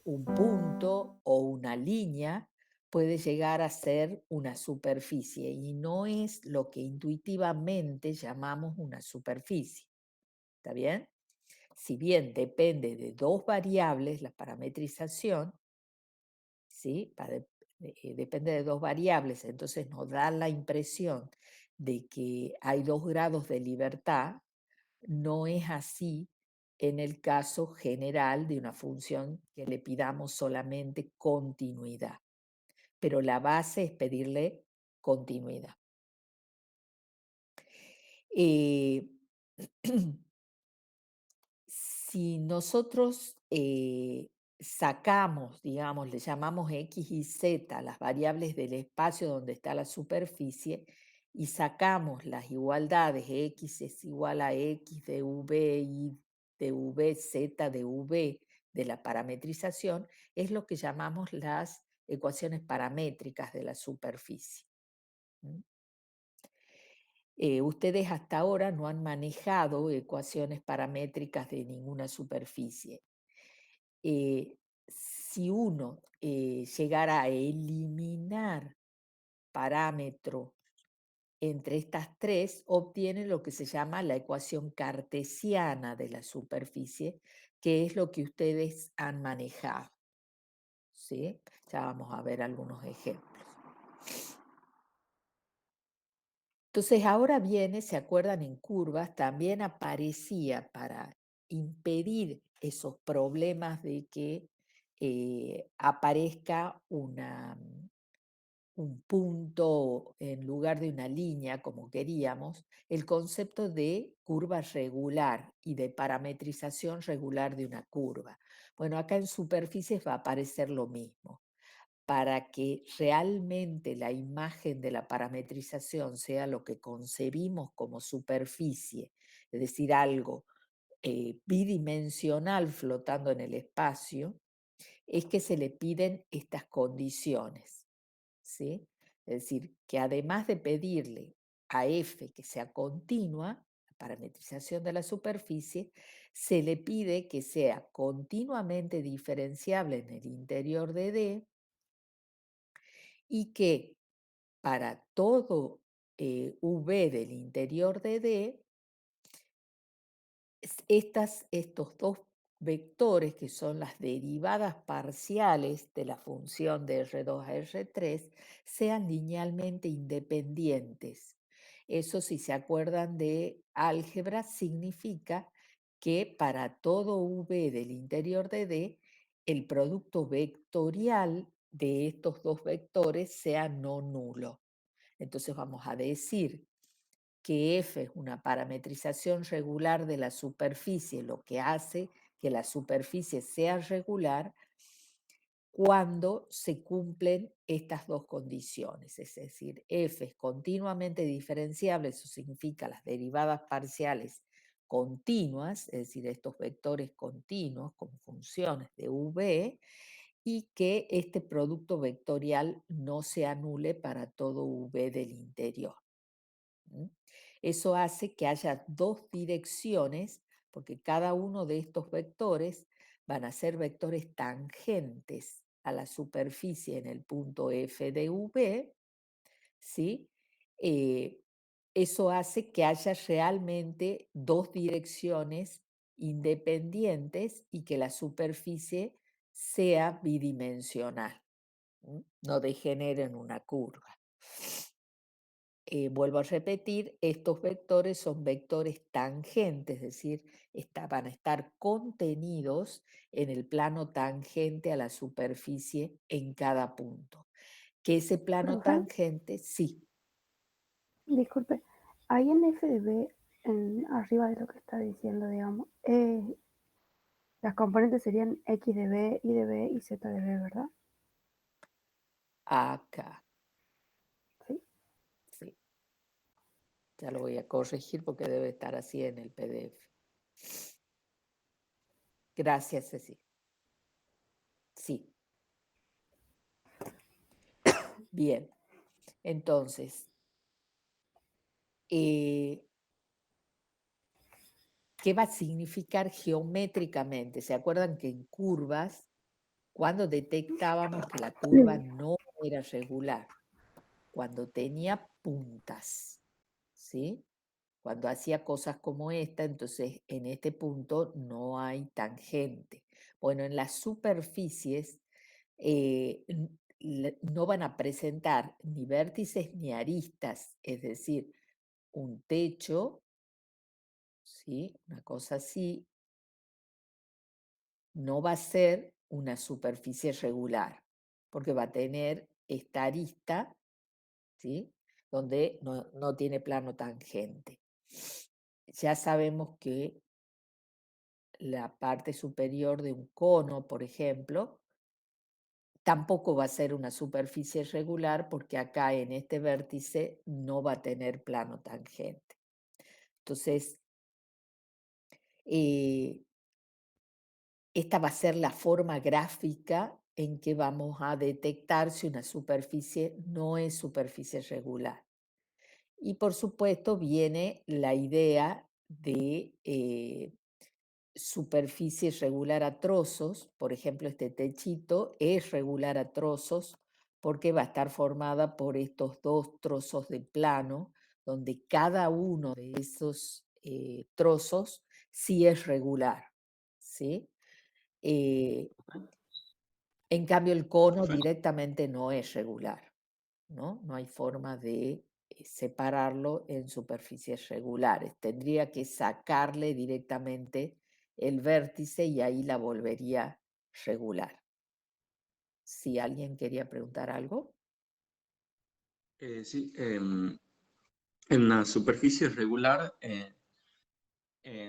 un punto o una línea puede llegar a ser una superficie y no es lo que intuitivamente llamamos una superficie. ¿Está bien? Si bien depende de dos variables, la parametrización, ¿sí? Depende de dos variables, entonces nos da la impresión de que hay 2 grados de libertad. No es así en el caso general de una función que le pidamos solamente continuidad, pero la base es pedirle continuidad. Eh, si nosotros sacamos, digamos, le llamamos X y Z, las variables del espacio donde está la superficie, y sacamos las igualdades, X es igual a X de V, Y de V, Z de V, de la parametrización, es lo que llamamos las ecuaciones paramétricas de la superficie. Ustedes hasta ahora no han manejado ecuaciones paramétricas de ninguna superficie. Si uno llegara a eliminar parámetro entre estas tres, obtiene lo que se llama la ecuación cartesiana de la superficie, que es lo que ustedes han manejado. ¿Sí? Ya vamos a ver algunos ejemplos. Entonces ahora viene, ¿se acuerdan? En curvas también aparecía para impedir esos problemas de que aparezca un punto en lugar de una línea como queríamos, el concepto de curva regular y de parametrización regular de una curva. Bueno, acá en superficies va a aparecer lo mismo. Para que realmente la imagen de la parametrización sea lo que concebimos como superficie, es decir, algo bidimensional flotando en el espacio, es que se le piden estas condiciones, ¿sí? Es decir, que además de pedirle a F que sea continua, la parametrización de la superficie, se le pide que sea continuamente diferenciable en el interior de D y que para todo V del interior de D, estos dos vectores, que son las derivadas parciales de la función de R2 a R3, sean linealmente independientes. Eso, si se acuerdan de álgebra, significa que para todo V del interior de D, el producto vectorial de estos dos vectores sea no nulo. Entonces vamos a decir que F es una parametrización regular de la superficie, lo que hace que la superficie sea regular cuando se cumplen estas dos condiciones, es decir, F es continuamente diferenciable, eso significa las derivadas parciales continuas, es decir, estos vectores continuos con funciones de V, y que este producto vectorial no se anule para todo V del interior. Eso hace que haya dos direcciones, porque cada uno de estos vectores van a ser vectores tangentes a la superficie en el punto F de V, ¿sí? Eso hace que haya realmente dos direcciones independientes y que la superficie sea bidimensional, no degenere en una curva. Vuelvo a repetir, estos vectores son vectores tangentes, es decir, van a estar contenidos en el plano tangente a la superficie en cada punto. Que ese plano Profe, tangente, sí, disculpe, ahí en F de B, arriba de lo que está diciendo, digamos, las componentes serían X de B, Y de B y Z de B, ¿verdad? acá, Sí. sí. Ya lo voy a corregir porque debe estar así en el PDF. Gracias, Ceci. Sí. Bien. Entonces, ¿qué va a significar geométricamente? ¿Se acuerdan que en curvas cuando detectábamos que la curva Sí. no era regular, cuando tenía puntas, ¿sí? Cuando hacía cosas como esta, entonces en este punto no hay tangente. Bueno, en las superficies no van a presentar ni vértices ni aristas, es decir, un techo, ¿sí? Una cosa así, no va a ser una superficie regular, porque va a tener esta arista, ¿sí? Donde no tiene plano tangente. Ya sabemos que la parte superior de un cono, por ejemplo, tampoco va a ser una superficie regular porque acá en este vértice no va a tener plano tangente. Entonces, eh, esta va a ser la forma gráfica en que vamos a detectar si una superficie no es superficie regular. Y por supuesto viene la idea de superficie regular a trozos, por ejemplo, este techito es regular a trozos porque va a estar formada por estos dos trozos de plano, donde cada uno de esos trozos sí es regular, ¿sí? Eh, en cambio, el cono Profe, directamente no es regular, ¿no? No hay forma de separarlo en superficies regulares. Tendría que sacarle directamente el vértice y ahí la volvería regular. Si alguien quería preguntar algo. sí, en una superficie regular,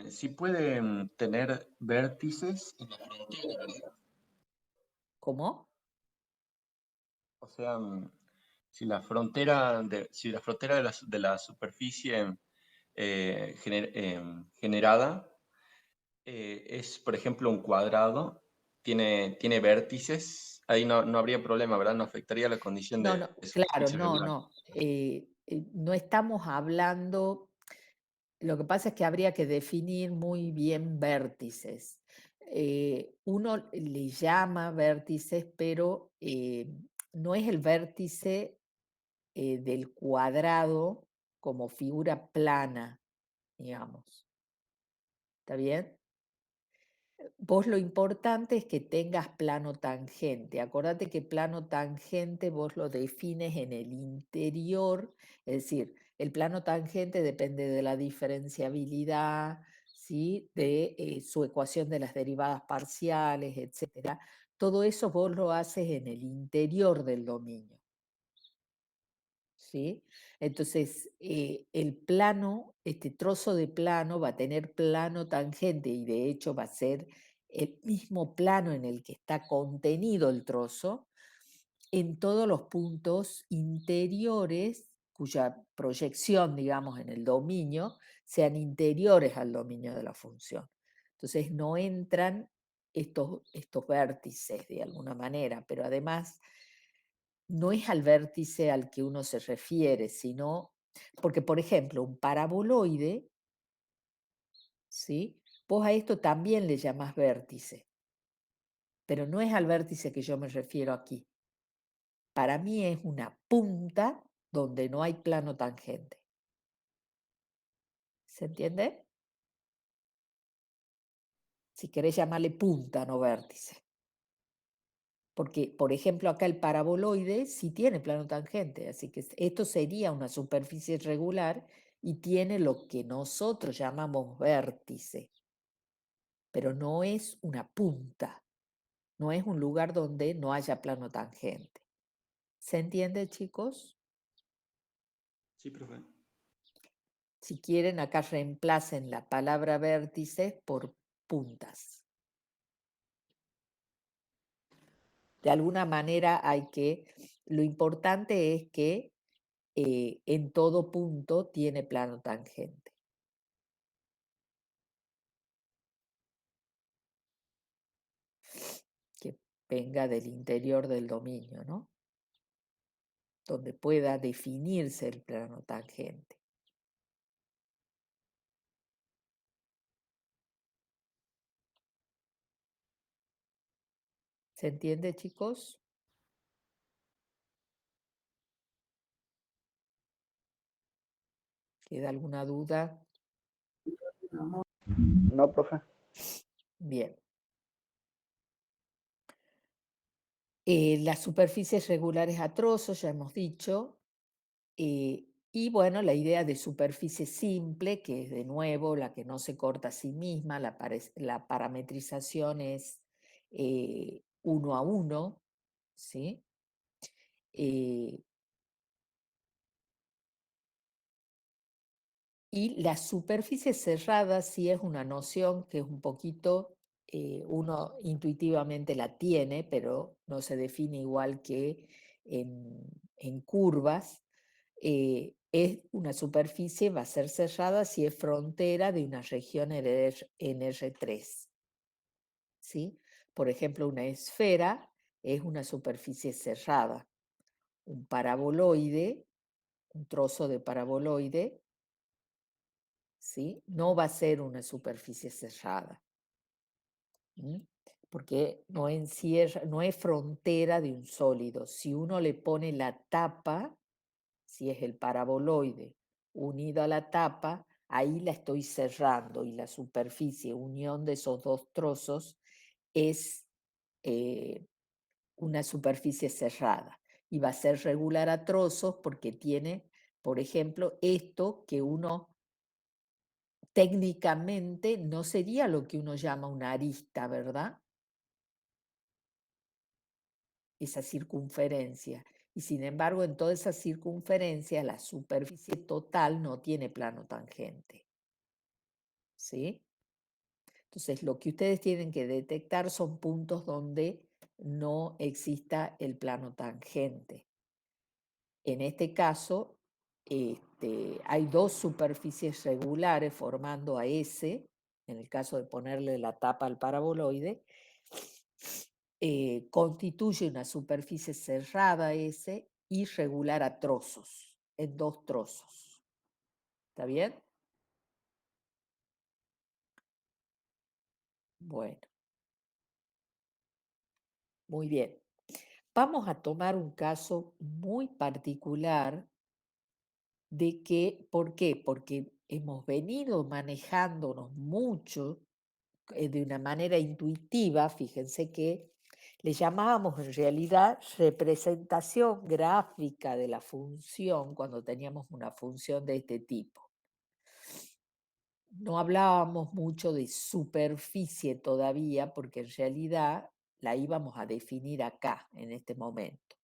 sí puede tener vértices en la frontera, ¿verdad? ¿Cómo? O sea, si la frontera si la frontera de la superficie generada es, por ejemplo, un cuadrado, tiene vértices, ahí no habría problema, ¿verdad? No afectaría la condición No, no, de claro, superficie no, regular. no. No estamos hablando. Lo que pasa es que habría que definir muy bien vértices. Uno le llama vértices, pero no es el vértice del cuadrado como figura plana, digamos. ¿Está bien? Vos lo importante es que tengas plano tangente. Acordate que plano tangente vos lo defines en el interior, es decir, el plano tangente depende de la diferenciabilidad, ¿sí? De su ecuación de las derivadas parciales, etcétera. Todo eso vos lo haces en el interior del dominio. ¿Sí? Entonces, el plano, este trozo de plano va a tener plano tangente y de hecho va a ser el mismo plano en el que está contenido el trozo en todos los puntos interiores cuya proyección, digamos, en el dominio sean interiores al dominio de la función. Entonces, no entran estos vértices de alguna manera, pero además no es al vértice al que uno se refiere, sino, porque por ejemplo, un paraboloide, ¿sí? Vos a esto también le llamás vértice, pero no es al vértice que yo me refiero aquí. Para mí es una punta donde no hay plano tangente. ¿Se entiende? Si querés llamarle punta, no vértice. Porque, por ejemplo, acá el paraboloide sí tiene plano tangente, así que esto sería una superficie regular y tiene lo que nosotros llamamos vértice, pero no es una punta, no es un lugar donde no haya plano tangente. ¿Se entiende, chicos? Sí, profe. Si quieren, acá reemplacen la palabra vértice por puntas. De alguna manera lo importante es que en todo punto tiene plano tangente, que venga del interior del dominio, ¿no? Donde pueda definirse el plano tangente. ¿Se entiende, chicos? ¿Queda alguna duda? No, profe. Bien. Las superficies regulares a trozos, ya hemos dicho. Y bueno, la idea de superficie simple, que es de nuevo la que no se corta a sí misma, la parametrización es 1 a 1, ¿sí? Eh, Y la superficie cerrada sí es una noción que es un poquito, uno intuitivamente la tiene, pero no se define igual que en curvas. Es una superficie, va a ser cerrada si es frontera de una región en R3. ¿Sí? Por ejemplo, una esfera es una superficie cerrada. Un paraboloide, un trozo de paraboloide, ¿sí? No va a ser una superficie cerrada, porque no encierra, no es frontera de un sólido. Si uno le pone la tapa, si es el paraboloide unido a la tapa, ahí la estoy cerrando y la superficie, unión de esos dos trozos, es una superficie cerrada. Y va a ser regular a trozos porque tiene, por ejemplo, esto que uno técnicamente no sería lo que uno llama una arista, ¿verdad? Esa circunferencia. Y sin embargo, en toda esa circunferencia, la superficie total no tiene plano tangente. ¿Sí? Entonces, lo que ustedes tienen que detectar son puntos donde no exista el plano tangente. En este caso, hay dos superficies regulares formando a S, en el caso de ponerle la tapa al paraboloide, constituye una superficie cerrada S y regular a trozos, en dos trozos. ¿Está bien? Bueno, muy bien. Vamos a tomar un caso muy particular de que, ¿por qué? Porque hemos venido manejándonos mucho de una manera intuitiva, fíjense que le llamábamos en realidad representación gráfica de la función cuando teníamos una función de este tipo. No hablábamos mucho de superficie todavía porque en realidad la íbamos a definir acá, en este momento.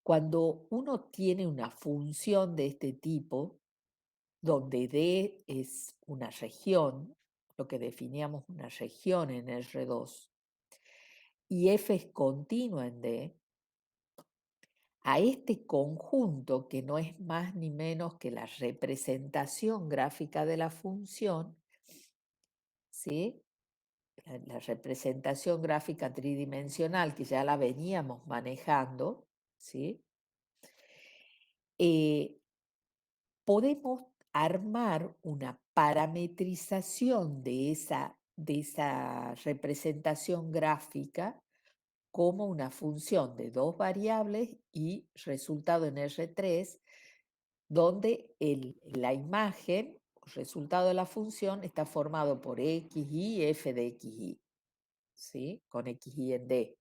Cuando uno tiene una función de este tipo, donde D es una región, lo que definíamos una región en R2, y F es continua en D, a este conjunto, que no es más ni menos que la representación gráfica de la función, ¿sí? La representación gráfica tridimensional, que ya la veníamos manejando, ¿sí? Podemos armar una parametrización de esa representación gráfica como una función de dos variables y resultado en R3, donde la imagen, resultado de la función, está formado por x, y f de x, y, ¿sí? Con x, y en D.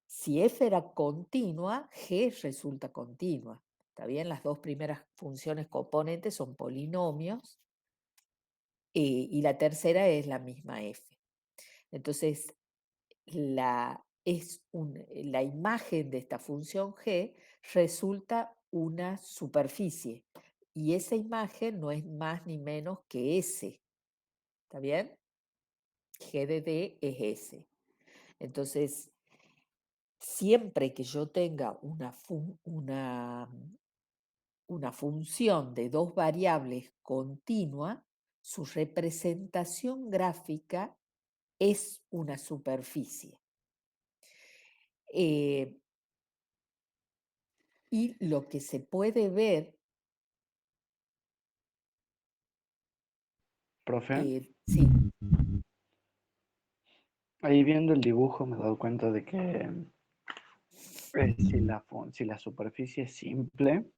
Si f era continua, g resulta continua. ¿Está bien? Las dos primeras funciones componentes son polinomios y la tercera es la misma f. Entonces, la imagen de esta función g resulta una superficie y esa imagen no es más ni menos que S. ¿Está bien? G de D es S. Entonces, siempre que yo tenga una función de dos variables continua, su representación gráfica es una superficie. Y lo que se puede ver, Profe, sí, Ahí viendo el dibujo me he dado cuenta de que si la superficie es simple,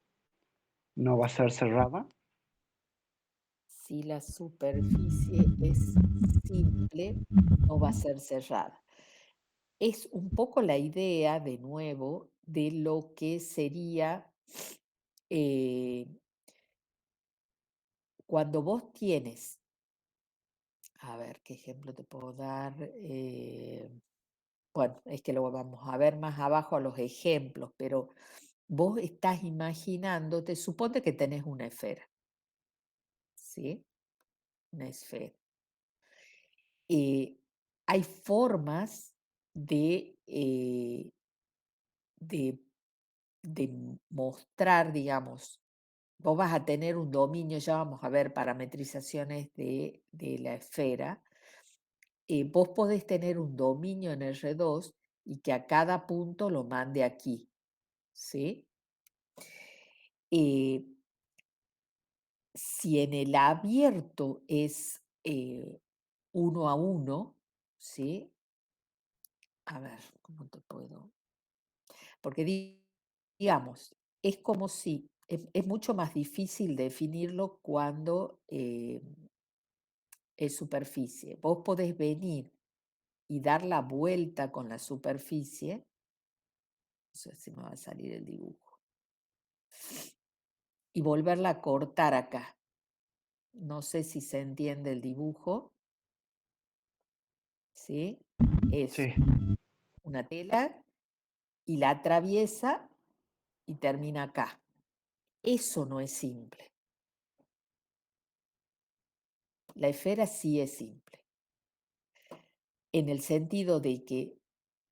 no va a ser cerrada. Si la superficie es simple, no va a ser cerrada. Es un poco la idea, de nuevo, de lo que sería eh, cuando vos tienes, a ver, ¿qué ejemplo te puedo dar? Bueno, es que lo vamos a ver más abajo a los ejemplos, pero vos estás imaginándote, suponte que tenés una esfera, ¿sí? Una esfera. Eh, Hay formas de, de, de mostrar, digamos, vos vas a tener un dominio, ya vamos a ver parametrizaciones de la esfera. Vos podés tener un dominio en R2 y que a cada punto lo mande aquí, ¿sí? Eh, si en el abierto es 1 a 1, ¿sí? A ver, ¿cómo te puedo? Porque digamos, es como si, es mucho más difícil definirlo cuando es superficie. Vos podés venir y dar la vuelta con la superficie, no sé si me va a salir el dibujo, y volverla a cortar acá. No sé si se entiende el dibujo, ¿sí? Es Sí, una tela y la atraviesa y termina acá. Eso no es simple. La esfera sí es simple, en el sentido de que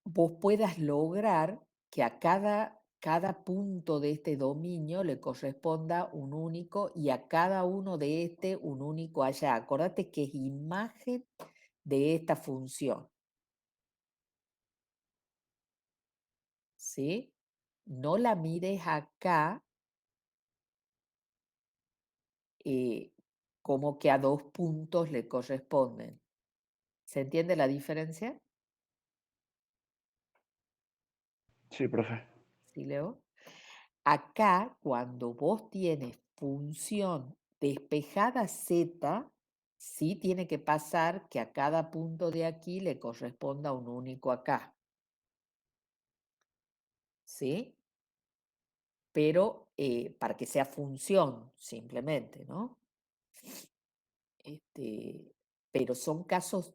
vos puedas lograr que a cada punto de este dominio le corresponda un único y a cada uno de este un único allá. Acordate que es imagen de esta función, ¿sí? No la mires acá eh, como que a 2 puntos le corresponden. ¿Se entiende la diferencia? sí, profe. ¿Sí, Leo? Acá, cuando vos tienes función despejada z, sí tiene que pasar que a cada punto de aquí le corresponda un único acá. ¿Sí? Pero para que sea función, simplemente, ¿no? Pero son casos,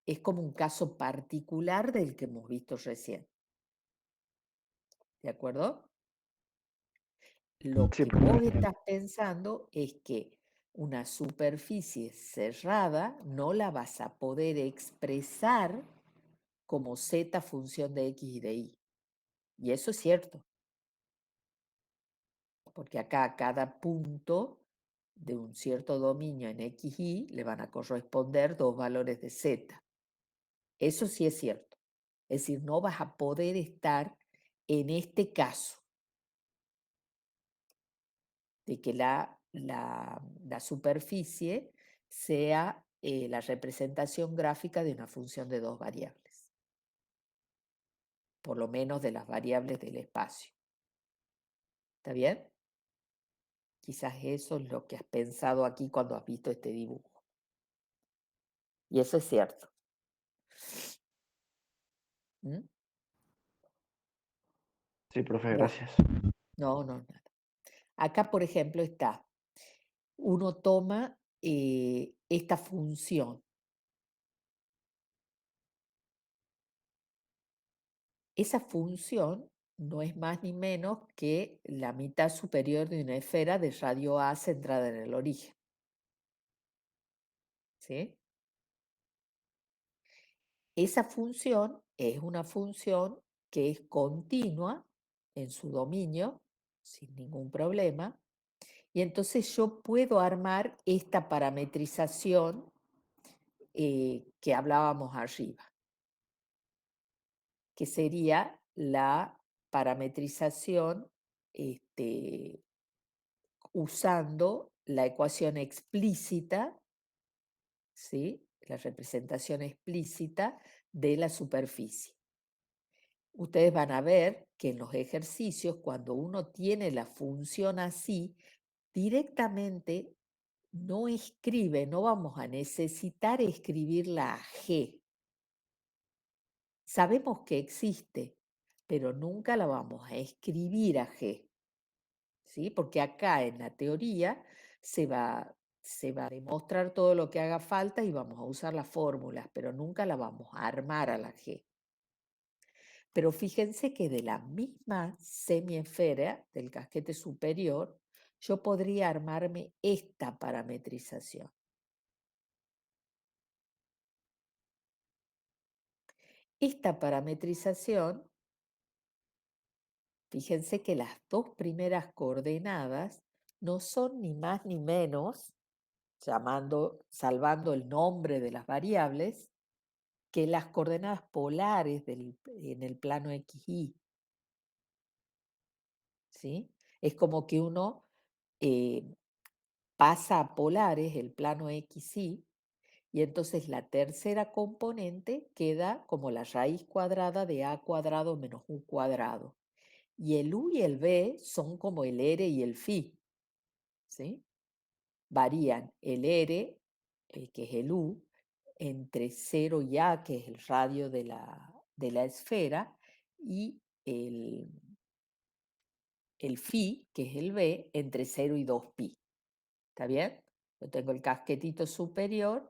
es como un caso particular del que hemos visto recién. ¿De acuerdo? Lo Sí, que profe, vos entiendo. estás pensando es que una superficie cerrada no la vas a poder expresar como z función de x y de y. Y eso es cierto, porque acá a cada punto de un cierto dominio en x, y le van a corresponder 2 valores de z. Eso sí es cierto. Es decir, no vas a poder estar en este caso de que la superficie sea la representación gráfica de una función de 2 variables, por lo menos de las variables del espacio. ¿Está bien? Quizás eso es lo que has pensado aquí cuando has visto este dibujo. Y eso es cierto. ¿Mm? Sí, profe, Bueno, gracias. no, nada. Acá, por ejemplo, está, uno toma esta función. Esa función no es más ni menos que la mitad superior de una esfera de radio A centrada en el origen. ¿Sí? Esa función es una función que es continua en su dominio, sin ningún problema, y entonces yo puedo armar esta parametrización que hablábamos arriba, que sería la parametrización usando la ecuación explícita, ¿sí? La representación explícita de la superficie. Ustedes van a ver que en los ejercicios, cuando uno tiene la función así, directamente no escribe, no vamos a necesitar escribir la G. Sabemos que existe, pero nunca la vamos a escribir a G, ¿sí? Porque acá en la teoría se va a demostrar todo lo que haga falta y vamos a usar las fórmulas, pero nunca la vamos a armar a la G. Pero fíjense que de la misma semiesfera del casquete superior, yo podría armarme esta parametrización. Esta parametrización, fíjense que las dos primeras coordenadas no son ni más ni menos, salvando el nombre de las variables, que las coordenadas polares en el plano XY. ¿Sí? Es como que uno pasa a polares el plano XY y entonces la tercera componente queda como la raíz cuadrada de a cuadrado menos u cuadrado. Y el u y el v son como el r y el phi, ¿sí? Varían el r, que es el u, entre 0 y a, que es el radio de la esfera, y el phi, que es el v, entre 0 y 2 pi. ¿Está bien? Yo tengo el casquetito superior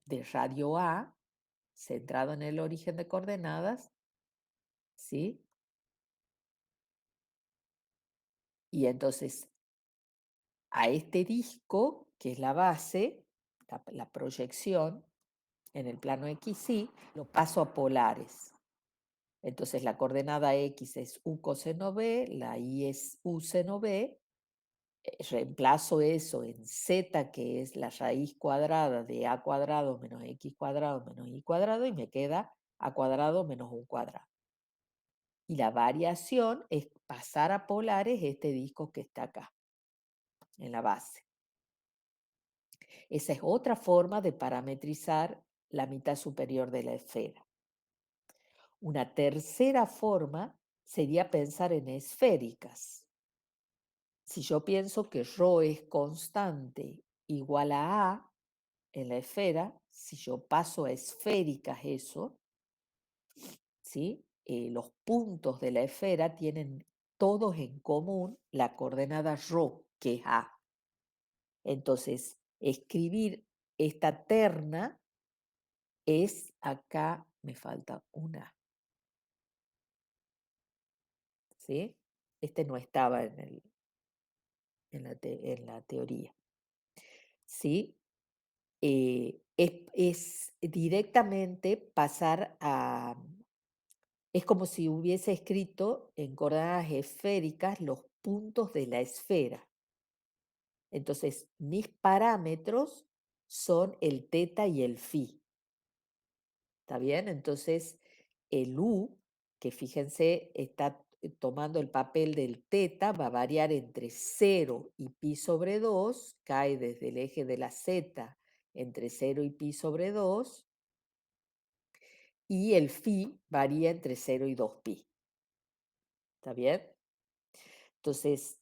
de radio A, centrado en el origen de coordenadas, ¿sí? Y entonces a este disco, que es la base, la proyección en el plano XY, lo paso a polares. Entonces la coordenada X es U coseno B, la Y es U seno B, reemplazo eso en Z, que es la raíz cuadrada de A cuadrado menos X cuadrado menos Y cuadrado, y me queda A cuadrado menos U cuadrado. Y la variación es pasar a polares este disco que está acá, en la base. Esa es otra forma de parametrizar la mitad superior de la esfera. Una tercera forma sería pensar en esféricas. Si yo pienso que ρ es constante igual a A en la esfera, si yo paso a esféricas eso, ¿sí? Los puntos de la esfera tienen todos en común la coordenada ρ, que es A. Entonces, escribir esta terna es acá, me falta una, ¿sí? Este no estaba en la teoría, ¿sí? Es directamente pasar a, es como si hubiese escrito en coordenadas esféricas los puntos de la esfera. Entonces, mis parámetros son el teta y el phi. ¿Está bien? Entonces, el u, que fíjense, está tomando el papel del teta, va a variar entre 0 y pi sobre 2, cae desde el eje de la z entre 0 y pi sobre 2, y el phi varía entre 0 y 2 pi. ¿Está bien? Entonces,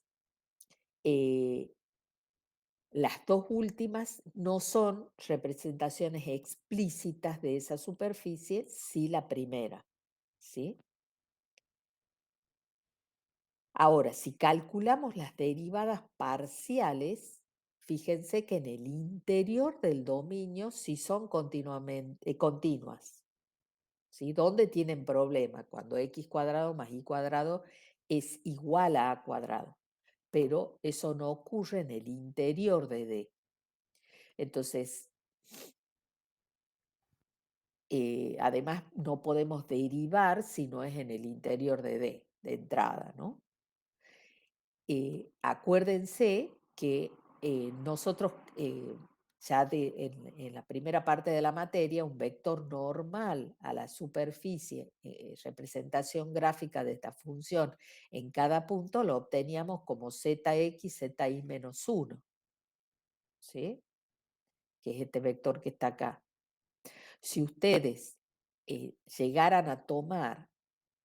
las dos últimas no son representaciones explícitas de esa superficie, sí la primera, ¿sí? Ahora, si calculamos las derivadas parciales, fíjense que en el interior del dominio sí son continuas, ¿sí? ¿Dónde tienen problema? Cuando x cuadrado más y cuadrado es igual a cuadrado, pero eso no ocurre en el interior de D. Entonces, además no podemos derivar si no es en el interior de D, de entrada, ¿no? Acuérdense que nosotros ya en la primera parte de la materia, un vector normal a la superficie, representación gráfica de esta función en cada punto, lo obteníamos como zx, zi menos 1, ¿sí? Que es este vector que está acá. Si ustedes llegaran a tomar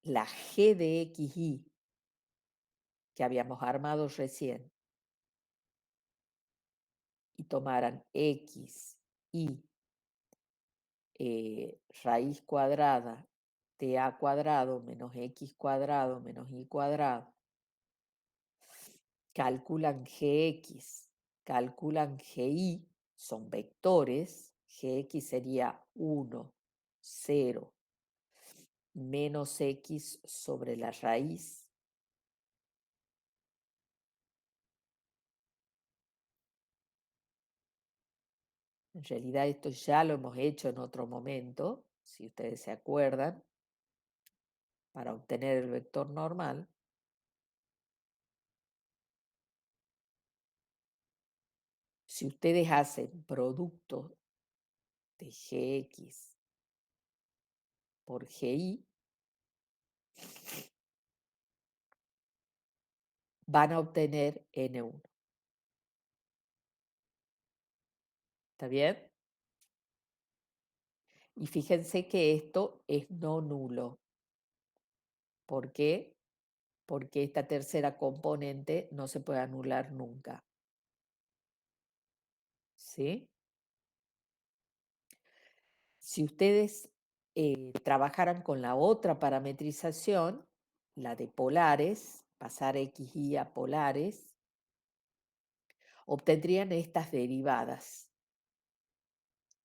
la G de XY que habíamos armado recién y tomaran X, Y, raíz cuadrada de A cuadrado menos X cuadrado menos Y cuadrado, calculan Gx, calculan Gi, son vectores, Gx sería 1, 0, menos X sobre la raíz. En realidad esto ya lo hemos hecho en otro momento, si ustedes se acuerdan, para obtener el vector normal. Si ustedes hacen producto de Gx por Gi, van a obtener N1. ¿Está bien? Y fíjense que esto es no nulo. ¿Por qué? Porque esta tercera componente no se puede anular nunca. ¿Sí? Si ustedes trabajaran con la otra parametrización, la de polares, pasar XY a polares, obtendrían estas derivadas.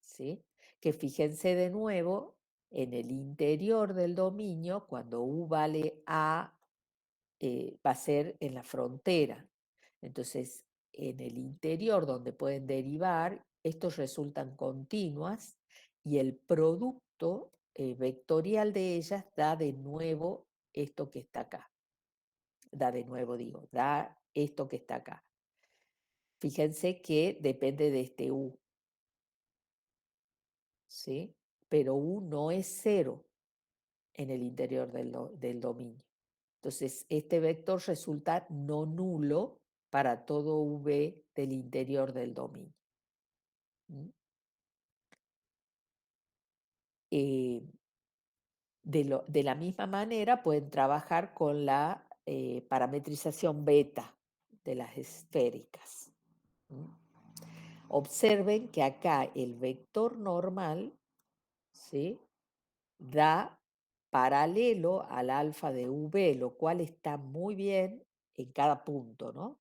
¿Sí? Que fíjense de nuevo, en el interior del dominio, cuando U vale A, va a ser en la frontera. Entonces, en el interior donde pueden derivar, estos resultan continuas y el producto vectorial de ellas da de nuevo esto que está acá. Da de nuevo, digo, da esto que está acá. Fíjense que depende de este U, ¿sí? Pero U no es 0 en el interior del dominio. Entonces, este vector resulta no nulo para todo V del interior del dominio. De la misma manera pueden trabajar con la parametrización beta de las esféricas. Observen que acá el vector normal, ¿sí?, da paralelo al alfa de V, lo cual está muy bien en cada punto, ¿no?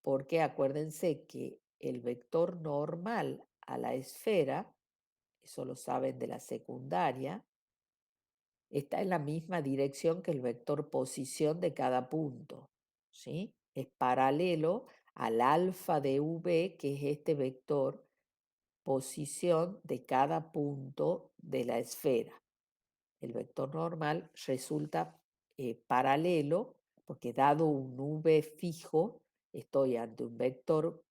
Porque acuérdense que el vector normal a la esfera, eso lo saben de la secundaria, está en la misma dirección que el vector posición de cada punto, ¿sí? Es paralelo al alfa de V, que es este vector posición de cada punto de la esfera. El vector normal resulta paralelo porque dado un V fijo, estoy ante un vector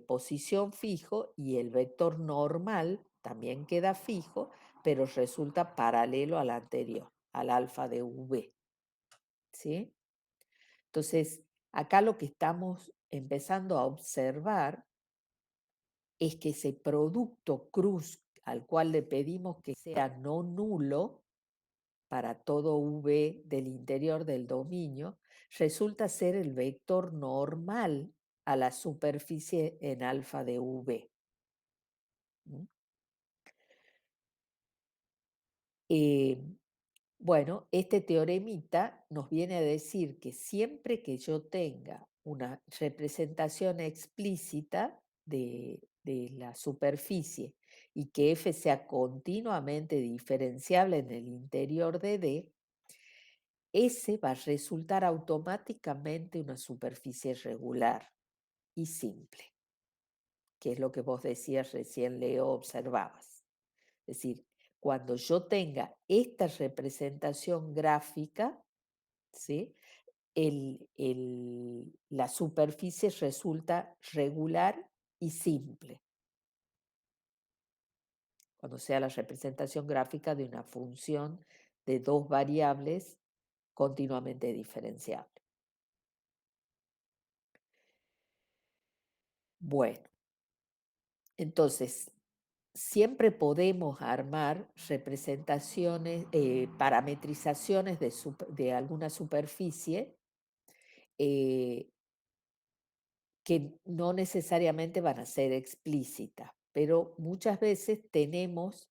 posición fijo y el vector normal también queda fijo, pero resulta paralelo al anterior, al alfa de V. ¿Sí? Entonces, acá lo que estamos empezando a observar es que ese producto cruz al cual le pedimos que sea no nulo para todo V del interior del dominio, resulta ser el vector normal a la superficie en alfa de V. Bueno, este teoremita nos viene a decir que siempre que yo tenga una representación explícita de la superficie y que F sea continuamente diferenciable en el interior de D, S va a resultar automáticamente una superficie regular y simple, que es lo que vos decías recién, Leo, observabas. Es decir, cuando yo tenga esta representación gráfica, ¿sí?, la superficie resulta regular y simple, cuando sea la representación gráfica de una función de dos variables continuamente diferenciable. Bueno, entonces, siempre podemos armar representaciones, parametrizaciones de alguna superficie que no necesariamente van a ser explícitas, pero muchas veces tenemos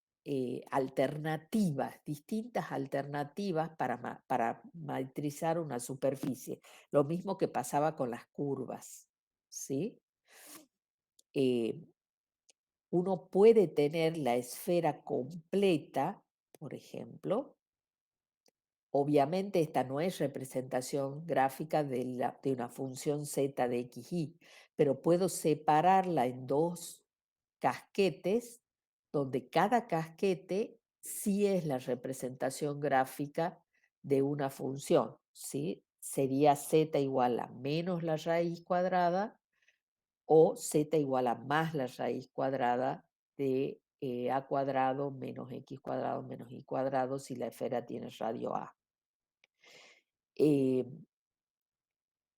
alternativas, distintas alternativas para maitrizar una superficie. Lo mismo que pasaba con las curvas, ¿sí? Uno puede tener la esfera completa, por ejemplo. Obviamente esta no es representación gráfica de una función z de xy, pero puedo separarla en dos casquetes, donde cada casquete sí es la representación gráfica de una función, ¿sí? Sería z igual a menos la raíz cuadrada o z igual a más la raíz cuadrada de a cuadrado menos x cuadrado menos y cuadrado si la esfera tiene radio a.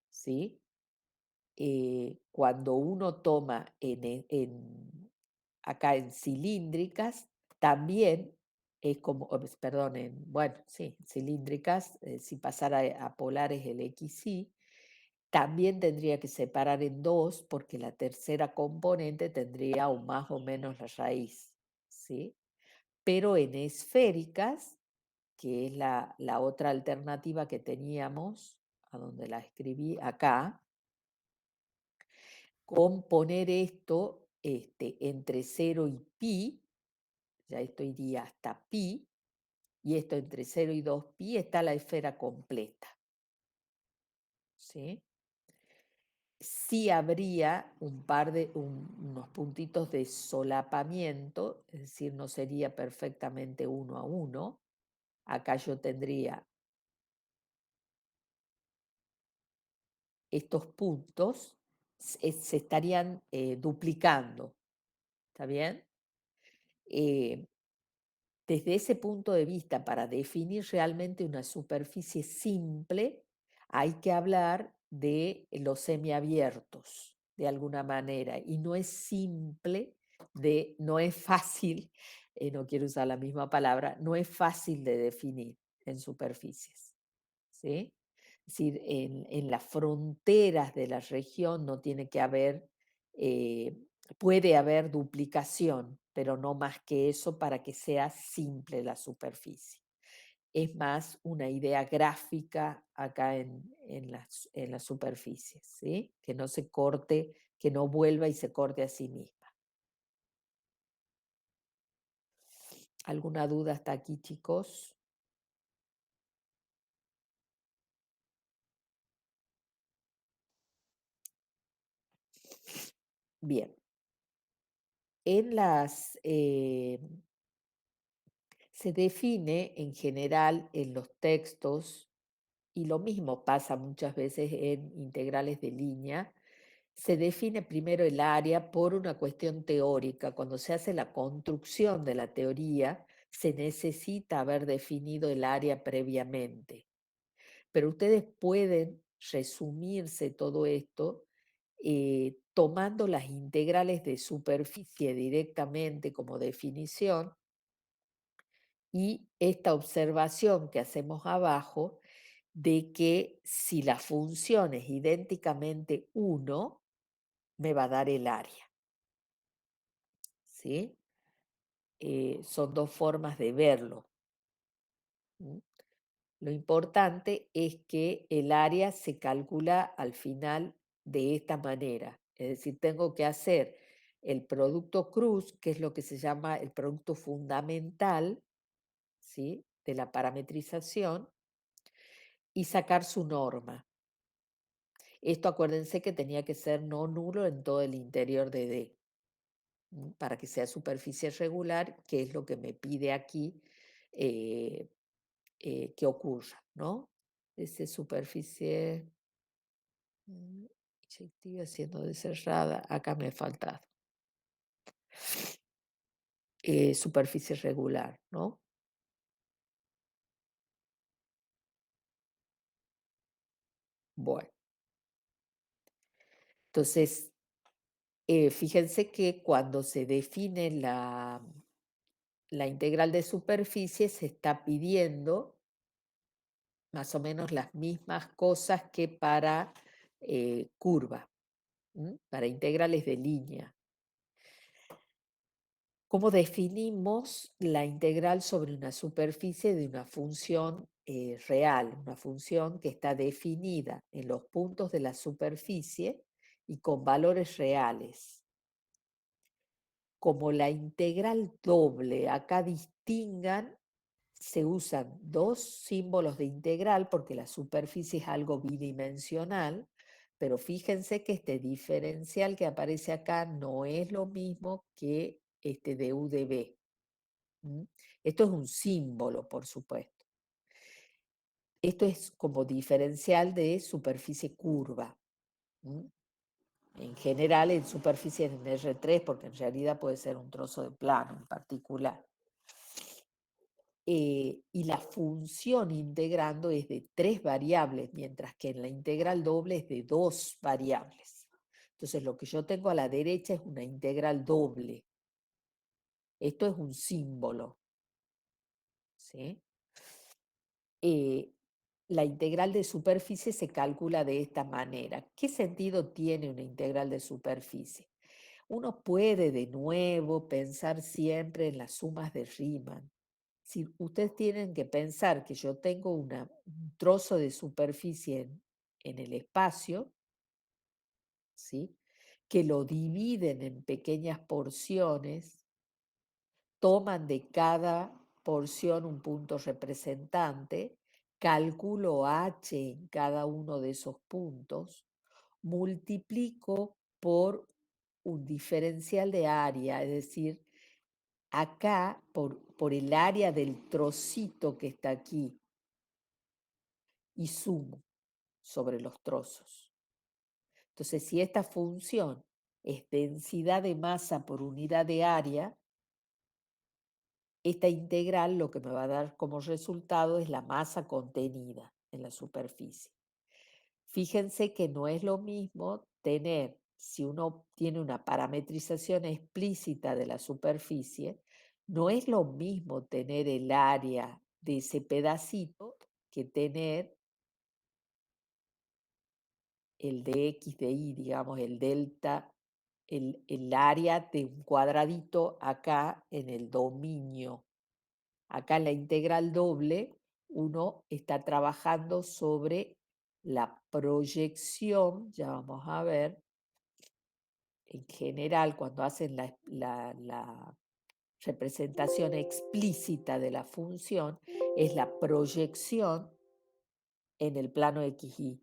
¿Sí? Cuando uno toma acá en cilíndricas, también es como, perdón, bueno, sí, cilíndricas, si pasara a polares el XY, también tendría que separar en dos porque la tercera componente tendría o más o menos la raíz, ¿sí? Pero en esféricas, que es la otra alternativa que teníamos, a donde la escribí acá, con poner esto entre 0 y pi, ya esto iría hasta pi, y esto entre 0 y 2 pi está la esfera completa. ¿Sí? Sí habría unos puntitos de solapamiento, es decir, no sería perfectamente 1 a 1. Acá yo tendría estos puntos, se estarían duplicando, ¿está bien? Desde ese punto de vista, para definir realmente una superficie simple, hay que hablar de los semiabiertos, de alguna manera, y no es simple, no es fácil, no quiero usar la misma palabra, no es fácil de definir en superficies. ¿Sí? Es decir, en las fronteras de la región no tiene que haber, puede haber duplicación, pero no más que eso para que sea simple la superficie. Es más una idea gráfica acá en las superficies, ¿sí? Que no se corte, que no vuelva y se corte a sí misma. ¿Alguna duda hasta aquí, chicos? Bien. Se define en general en los textos, y lo mismo pasa muchas veces en integrales de línea, se define primero el área por una cuestión teórica. Cuando se hace la construcción de la teoría, se necesita haber definido el área previamente. Pero ustedes pueden resumirse todo esto tomando las integrales de superficie directamente como definición y esta observación que hacemos abajo de que si la función es idénticamente 1, me va a dar el área. ¿Sí? Son dos formas de verlo. Lo importante es que el área se calcula al final de esta manera. Es decir, tengo que hacer el producto cruz, que es lo que se llama el producto fundamental, ¿sí?, de la parametrización, y sacar su norma. Esto acuérdense que tenía que ser no nulo en todo el interior de D, para que sea superficie regular, que es lo que me pide aquí que ocurra, ¿no? Ese superficie inyectiva siendo de cerrada, acá me ha faltado. Superficie regular, ¿no? Bueno. Entonces, Fíjense que cuando se define la integral de superficie se está pidiendo más o menos las mismas cosas que para curva, para integrales de línea. ¿Cómo definimos la integral sobre una superficie de una función real? Una función que está definida en los puntos de la superficie y con valores reales. Como la integral doble, acá distingan, se usan dos símbolos de integral porque la superficie es algo bidimensional, pero fíjense que este diferencial que aparece acá no es lo mismo que este de u de b. Esto es un símbolo, por supuesto. Esto es como diferencial de superficie curva. En general, en superficie en R3, porque en realidad puede ser un trozo de plano en particular. Y la función integrando es de 3 variables, mientras que en la integral doble es de 2 variables. Entonces, lo que yo tengo a la derecha es una integral doble. Esto es un símbolo. ¿Sí? La integral de superficie se calcula de esta manera. ¿Qué sentido tiene una integral de superficie? Uno puede de nuevo pensar siempre en las sumas de Riemann. Si ustedes tienen que pensar que yo tengo un trozo de superficie en el espacio, ¿sí? Que lo dividen en pequeñas porciones, toman de cada porción un punto representante, calculo h en cada uno de esos puntos, multiplico por un diferencial de área, es decir, acá por el área del trocito que está aquí, y sumo sobre los trozos. Entonces, si esta función es densidad de masa por unidad de área, esta integral lo que me va a dar como resultado es la masa contenida en la superficie. Fíjense que no es lo mismo tener, si uno tiene una parametrización explícita de la superficie, no es lo mismo tener el área de ese pedacito que tener el de X de Y, digamos, el delta, el área de un cuadradito acá en el dominio. Acá en la integral doble, uno está trabajando sobre la proyección, ya vamos a ver, en general, cuando hacen la representación explícita de la función, es la proyección en el plano XY.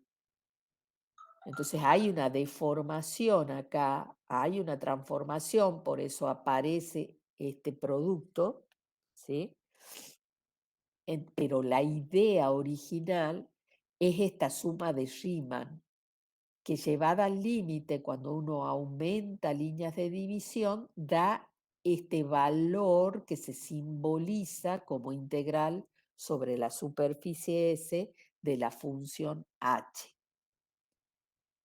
Entonces hay una deformación acá, hay una transformación, por eso aparece este producto, ¿sí? Pero la idea original es esta suma de Riemann, que llevada al límite, cuando uno aumenta líneas de división, da este valor que se simboliza como integral sobre la superficie S de la función h.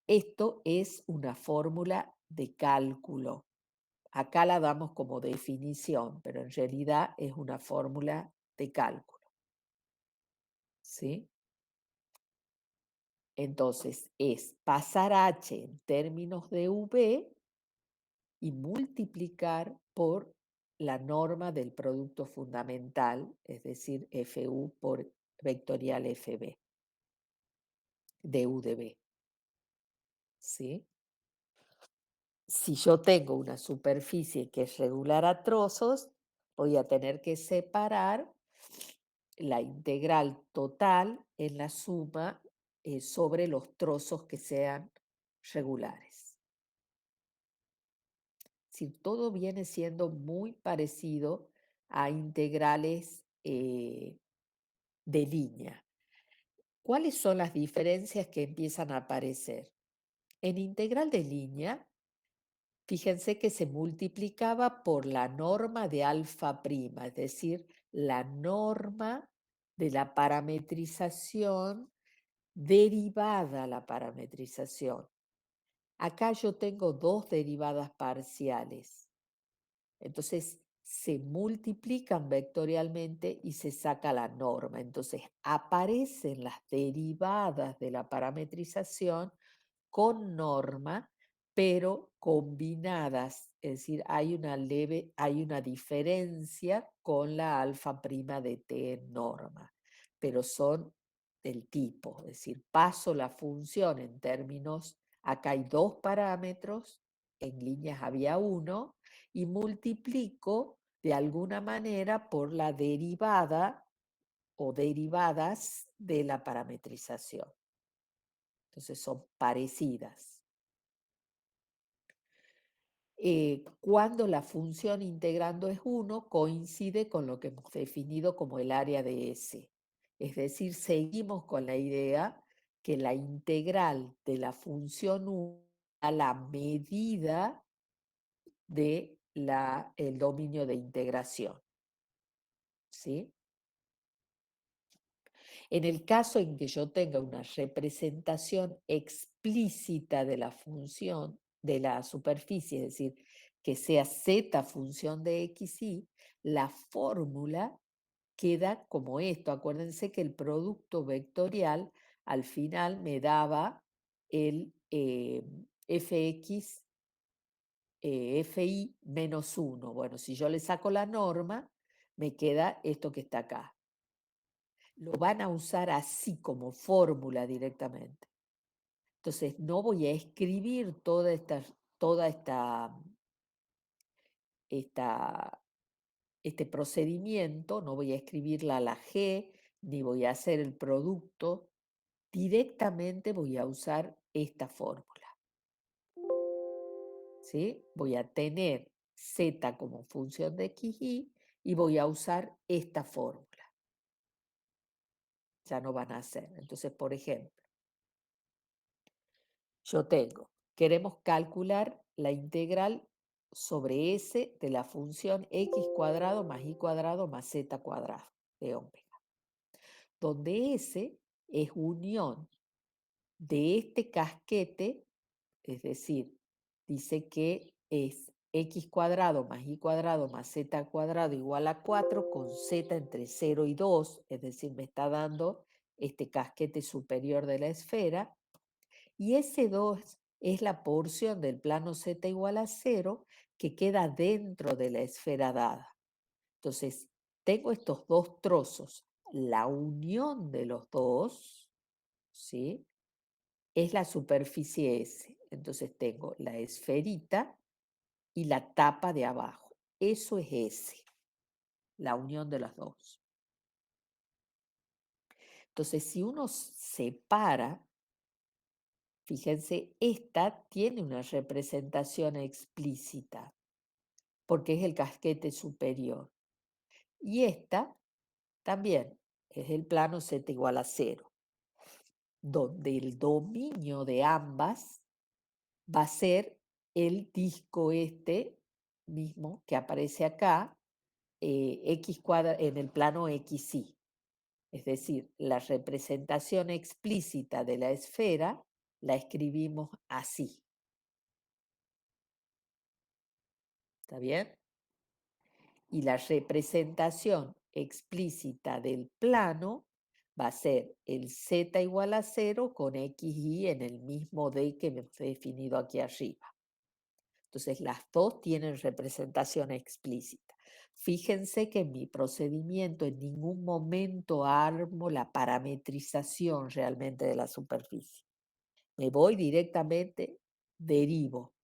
Esto es una fórmula de cálculo. Acá la damos como definición, pero en realidad es una fórmula de cálculo. ¿Sí? Entonces es pasar h en términos de v y multiplicar por la norma del producto fundamental, es decir, FU por vectorial FB, de U de B. ¿Sí? Si yo tengo una superficie que es regular a trozos, voy a tener que separar la integral total en la suma sobre los trozos que sean regulares. Si todo viene siendo muy parecido a integrales de línea. ¿Cuáles son las diferencias que empiezan a aparecer? En integral de línea, fíjense que se multiplicaba por la norma de alfa prima, es decir, la norma de la parametrización derivada a la parametrización. Acá yo tengo dos derivadas parciales. Entonces se multiplican vectorialmente y se saca la norma. Entonces aparecen las derivadas de la parametrización con norma, pero combinadas, es decir, hay una diferencia con la alfa prima de t en norma, pero son del tipo, es decir, paso la función en términos, acá hay dos parámetros, en líneas había uno, y multiplico de alguna manera por la derivada o derivadas de la parametrización. Entonces son parecidas. Cuando la función integrando es 1, coincide con lo que hemos definido como el área de S. Es decir, seguimos con la idea que la integral de la función 1 a la medida de el dominio de integración. ¿Sí? En el caso en que yo tenga una representación explícita de la función, de la superficie, es decir, que sea z función de x, y, la fórmula queda como esto. Acuérdense que el producto vectorial al final me daba el fx, fi menos 1. Bueno, si yo le saco la norma, me queda esto que está acá. Lo van a usar así como fórmula directamente. Entonces, no voy a escribir toda este procedimiento, no voy a escribirla a la G, ni voy a hacer el producto. Directamente voy a usar esta fórmula. ¿Sí? Voy a tener z como función de xy y voy a usar esta fórmula. Ya no van a hacer. Entonces, por ejemplo, yo queremos calcular la integral sobre S de la función x cuadrado más y cuadrado más z cuadrado de omega, donde S es unión de este casquete, es decir, dice que es x cuadrado más y cuadrado más z cuadrado igual a 4 con z entre 0 y 2, es decir, me está dando este casquete superior de la esfera, y ese 2 es la porción del plano z igual a 0 que queda dentro de la esfera dada. Entonces, tengo estos dos trozos. La unión de los dos, ¿sí?, es la superficie S. Entonces tengo la esferita y la tapa de abajo. Eso es S, la unión de las dos. Entonces, si uno separa, fíjense, esta tiene una representación explícita, porque es el casquete superior. Y esta también es el plano Z igual a 0, donde el dominio de ambas va a ser el disco este mismo que aparece acá, x en el plano xy. Es decir, la representación explícita de la esfera la escribimos así. ¿Está bien? Y la representación explícita del plano va a ser el z igual a 0 con xy en el mismo d que hemos definido aquí arriba. Entonces, las dos tienen representación explícita. Fíjense que en mi procedimiento en ningún momento armo la parametrización realmente de la superficie. Me voy directamente, derivo.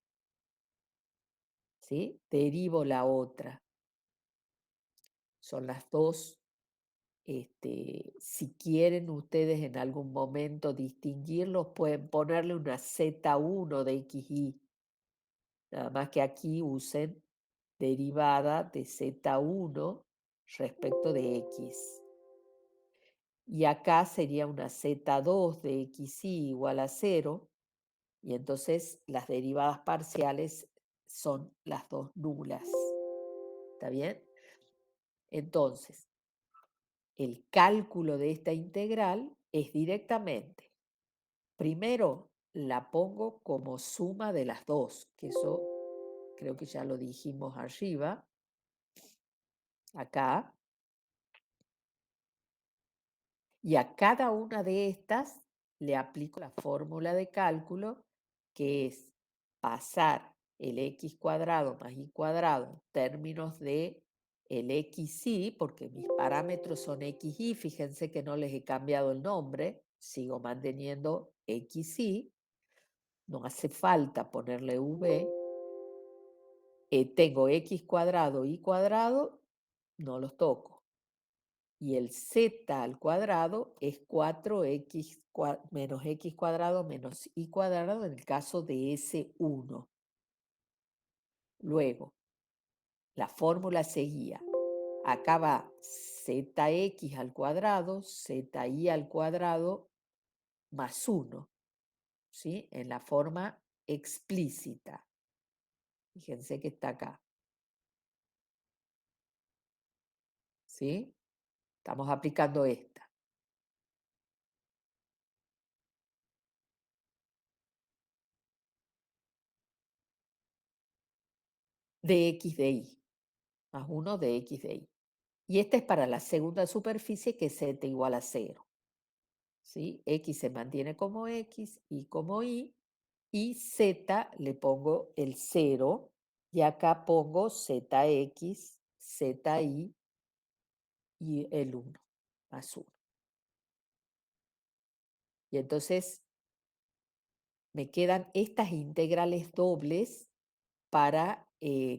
¿Sí? Derivo la otra. Son las dos. Si quieren ustedes en algún momento distinguirlos, pueden ponerle una Z1 de XY. Nada más que aquí usen derivada de Z1 respecto de X. Y acá sería una Z2 de XY igual a 0. Y entonces las derivadas parciales son las dos nulas. ¿Está bien? Entonces, el cálculo de esta integral es directamente, primero, la pongo como suma de las dos, que eso creo que ya lo dijimos arriba, acá. Y a cada una de estas le aplico la fórmula de cálculo, que es pasar el x cuadrado más y cuadrado en términos de el xy, porque mis parámetros son xy, fíjense que no les he cambiado el nombre, sigo manteniendo xy, no hace falta ponerle v, tengo x cuadrado y cuadrado, no los toco. Y el z al cuadrado es 4x menos x cuadrado menos y cuadrado en el caso de S1. Luego, la fórmula seguía. Acá va zx al cuadrado, zi al cuadrado más 1, ¿sí? En la forma explícita. Fíjense que está acá. ¿Sí? Estamos aplicando esta. De x de y, más 1 de x de y. Y esta es para la segunda superficie, que es z igual a 0. ¿Sí? X se mantiene como x, y como y z le pongo el 0, y acá pongo zx, zi y el 1, más 1. Y entonces me quedan estas integrales dobles para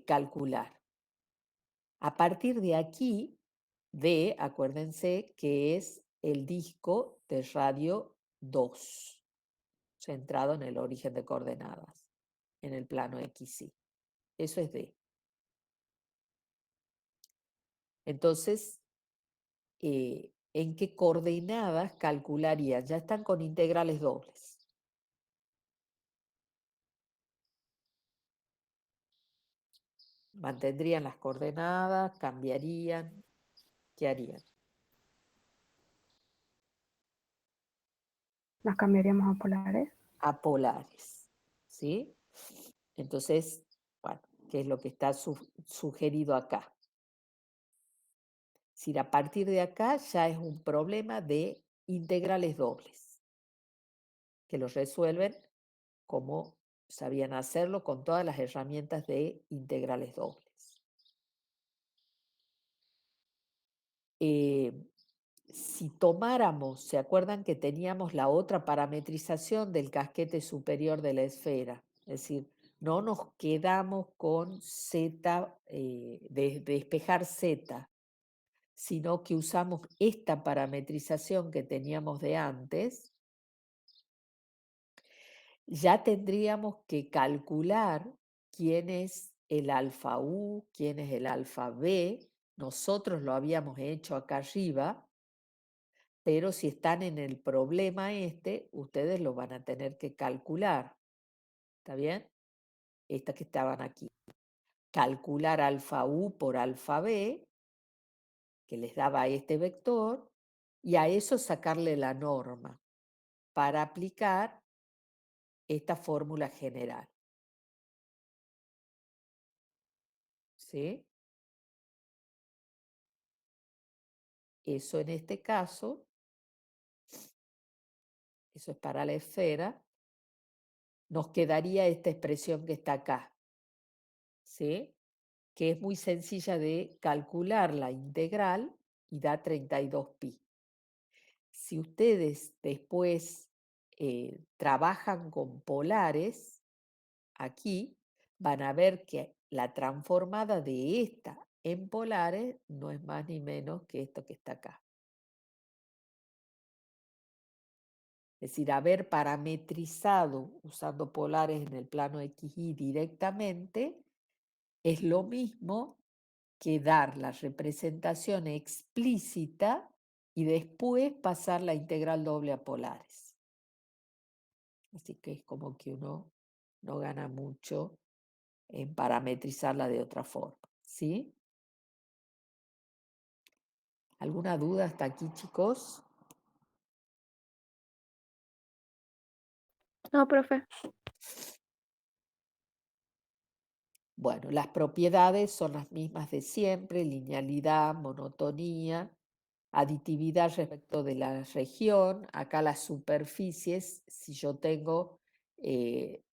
calcular. A partir de aquí, D, acuérdense que es el disco de radio 2, centrado en el origen de coordenadas, en el plano XY. Eso es D. Entonces, ¿en qué coordenadas calcularía? Ya están con integrales dobles. Mantendrían las coordenadas, cambiarían. ¿Qué harían? Nos cambiaríamos a polares. A polares. ¿Sí? Entonces, bueno, ¿qué es lo que está sugerido acá? Es decir, a partir de acá ya es un problema de integrales dobles, que los resuelven como sabían hacerlo con todas las herramientas de integrales dobles. Si tomáramos, ¿se acuerdan que teníamos la otra parametrización del casquete superior de la esfera? Es decir, no nos quedamos con z, de despejar z, sino que usamos esta parametrización que teníamos de antes. Ya tendríamos que calcular quién es el alfa U, quién es el alfa B. Nosotros lo habíamos hecho acá arriba, pero si están en el problema este, ustedes lo van a tener que calcular. ¿Está bien? Estas que estaban aquí. Calcular alfa U por alfa B, que les daba este vector, y a eso sacarle la norma para aplicar esta fórmula general. ¿Sí? Eso en este caso, eso es para la esfera, nos quedaría esta expresión que está acá, ¿sí? Que es muy sencilla de calcular la integral y da 32pi. Si ustedes después trabajan con polares, aquí van a ver que la transformada de esta en polares no es más ni menos que esto que está acá. Es decir, haber parametrizado usando polares en el plano XY directamente es lo mismo que dar la representación explícita y después pasar la integral doble a polares. Así que es como que uno no gana mucho en parametrizarla de otra forma. ¿Sí? ¿Alguna duda hasta aquí, chicos? No, profe. Bueno, las propiedades son las mismas de siempre: linealidad, monotonía, aditividad respecto de la región. Acá las superficies, si yo tengo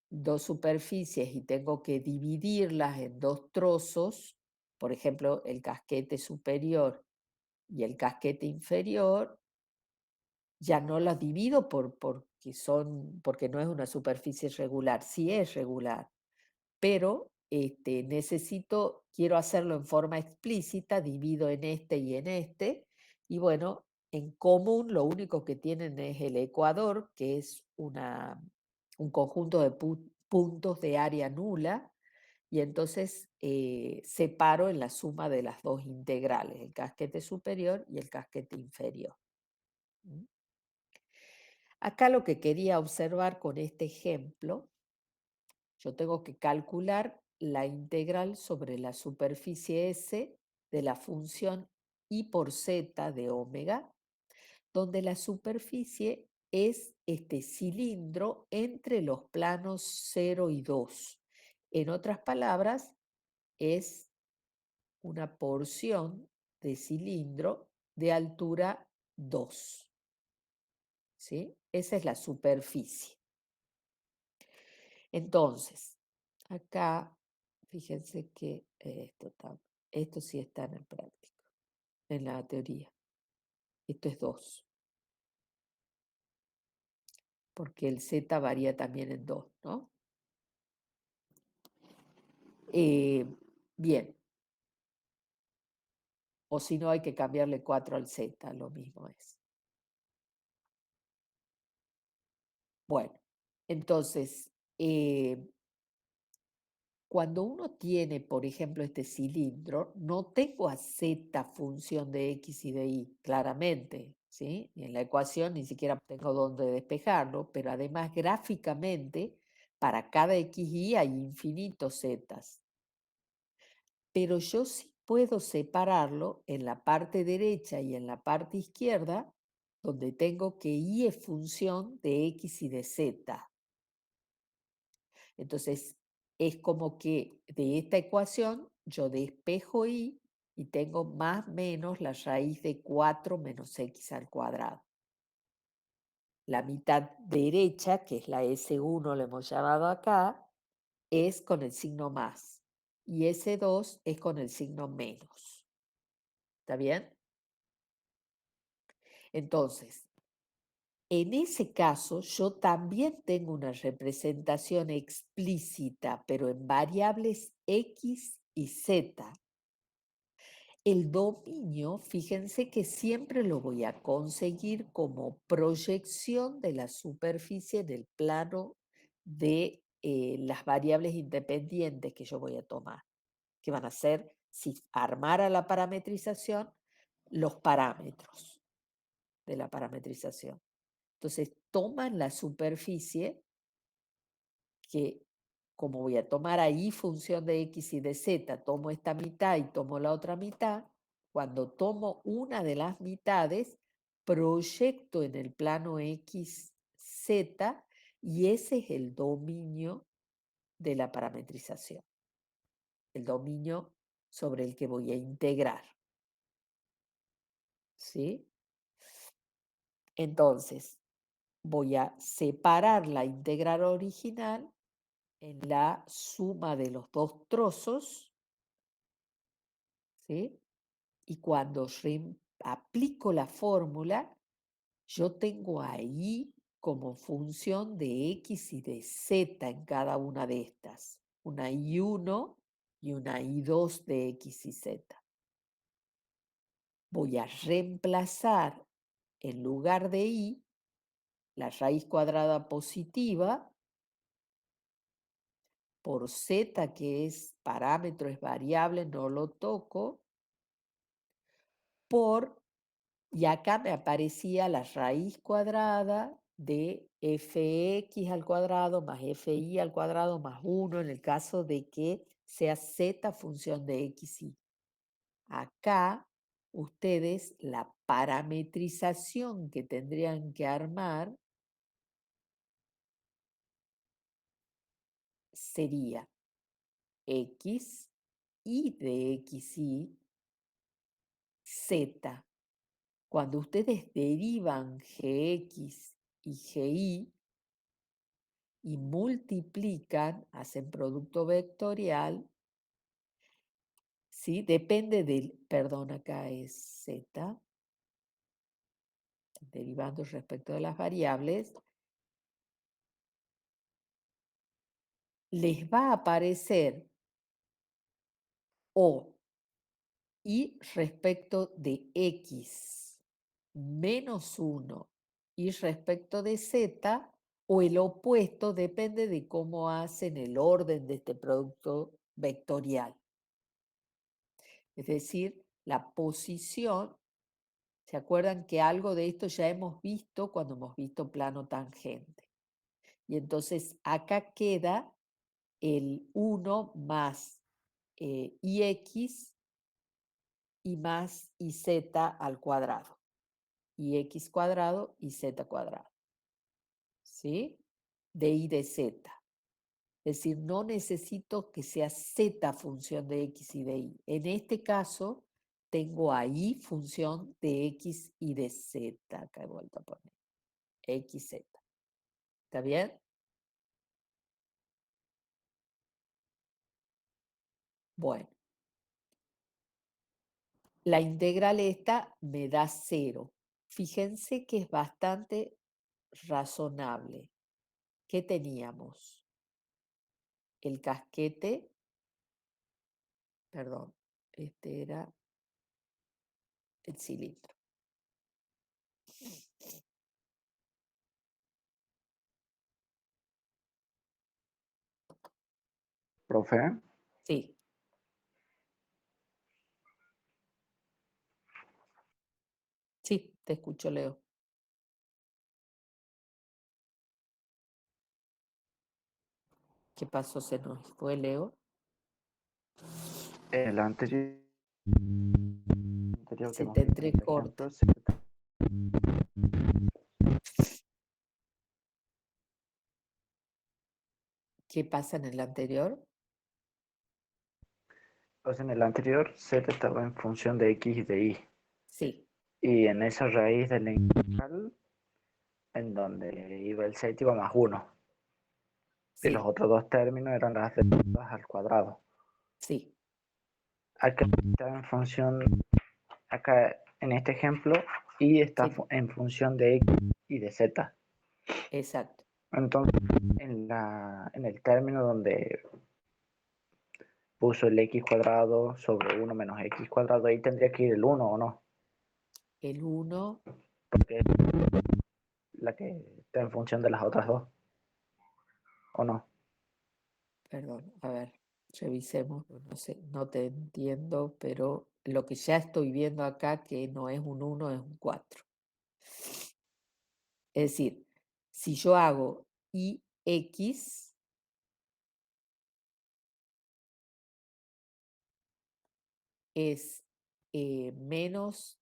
dos superficies y tengo que dividirlas en dos trozos, por ejemplo, el casquete superior y el casquete inferior, ya no las divido porque no es una superficie regular, sí es regular, pero quiero hacerlo en forma explícita, divido en este y en este, y bueno, en común lo único que tienen es el ecuador, que es un conjunto de puntos de área nula, y entonces separo en la suma de las dos integrales, el casquete superior y el casquete inferior. ¿Mm? Acá lo que quería observar con este ejemplo, yo tengo que calcular la integral sobre la superficie S de la función I por Z de omega, donde la superficie es este cilindro entre los planos 0 y 2. En otras palabras, es una porción de cilindro de altura 2. ¿Sí? Esa es la superficie. Entonces, acá, fíjense que esto sí está en el práctico, en la teoría. Esto es 2, porque el z varía también en 2, ¿no? Bien, o si no hay que cambiarle 4 al z, lo mismo es. Bueno, entonces, cuando uno tiene, por ejemplo, este cilindro, no tengo a z función de x y de y, claramente, ¿sí? Y en la ecuación ni siquiera tengo dónde despejarlo, pero además gráficamente, para cada x y y hay infinitos zetas. Pero yo sí puedo separarlo en la parte derecha y en la parte izquierda, donde tengo que y es función de x y de z. Entonces, es como que de esta ecuación yo despejo y tengo más menos la raíz de 4 menos x al cuadrado. La mitad derecha, que es la S1, le hemos llamado acá, es con el signo más. Y S2 es con el signo menos. ¿Está bien? Entonces, en ese caso, yo también tengo una representación explícita, pero en variables x y z. El dominio, fíjense que siempre lo voy a conseguir como proyección de la superficie del plano de las variables independientes que yo voy a tomar, que van a ser, si armara la parametrización, los parámetros de la parametrización. Entonces, toman la superficie que, como voy a tomar ahí función de x y de z, tomo esta mitad y tomo la otra mitad. Cuando tomo una de las mitades, proyecto en el plano x, z, y ese es el dominio de la parametrización, el dominio sobre el que voy a integrar. ¿Sí? Entonces, voy a separar la integral original en la suma de los dos trozos, ¿sí? Y cuando aplico la fórmula, yo tengo ahí como función de x y de z en cada una de estas, una y1 y una y2 de x y z. Voy a reemplazar en lugar de y la raíz cuadrada positiva por z, que es parámetro, es variable, no lo toco, y acá me aparecía la raíz cuadrada de fx al cuadrado más fi al cuadrado más 1 en el caso de que sea z función de x, y. Acá ustedes la parametrización que tendrían que armar sería X, Y de XY, Z. Cuando ustedes derivan GX y GY y multiplican, hacen producto vectorial, ¿sí? Depende del, perdón, acá es Z, derivando respecto de las variables, les va a aparecer O y respecto de X menos 1 y respecto de Z, o el opuesto, depende de cómo hacen el orden de este producto vectorial. Es decir, la posición, ¿se acuerdan que algo de esto ya hemos visto cuando hemos visto plano tangente? Y entonces acá queda el 1 más ix y más iz al cuadrado. Ix cuadrado y z cuadrado. ¿Sí? De y de z. Es decir, no necesito que sea z función de x y de y. En este caso, tengo ahí función de x y de z. Acá he vuelto a poner x, z. ¿Está bien? Bueno. La integral esta me da 0. Fíjense que es bastante razonable. ¿Qué teníamos? El casquete, perdón, este era el cilindro. Profe, Sí, sí, te escucho, Leo. ¿Qué pasó? ¿Se nos fue Leo? el anterior que Se hemos te visto en el entrecorta. ejemplo, ¿Qué pasa en el anterior? pues en el anterior z estaba en función de x y de y. Sí, Y en esa raíz de la integral, en donde iba el z iba más 1. Y los sí, otros dos términos eran las derivadas al cuadrado. sí, Acá está en función, acá en este ejemplo, y está sí, en función de x y de z. exacto. Entonces, en el término donde puso el x cuadrado sobre 1 menos x cuadrado, ahí tendría que ir el 1 o no, El 1, porque es la que está en función de las otras dos, o no. perdón, a ver, revisemos, no sé, no te entiendo, pero lo que ya estoy viendo acá que no es un 1, es un 4. Es decir, si yo hago ix es menos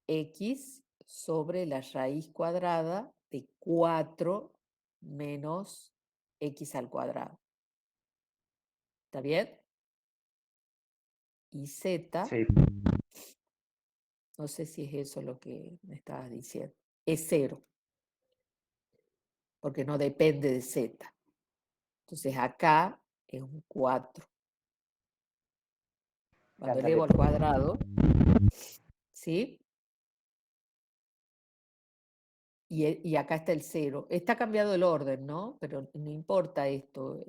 x sobre la raíz cuadrada de 4 menos x al cuadrado. ¿Está bien? Y z, Sí, no sé si es eso lo que me estabas diciendo, es 0, porque no depende de z. Entonces acá es un 4. Cuando ándale. elevo al cuadrado, ¿sí? Y acá está el 0. Está cambiado el orden, ¿no? Pero no importa esto.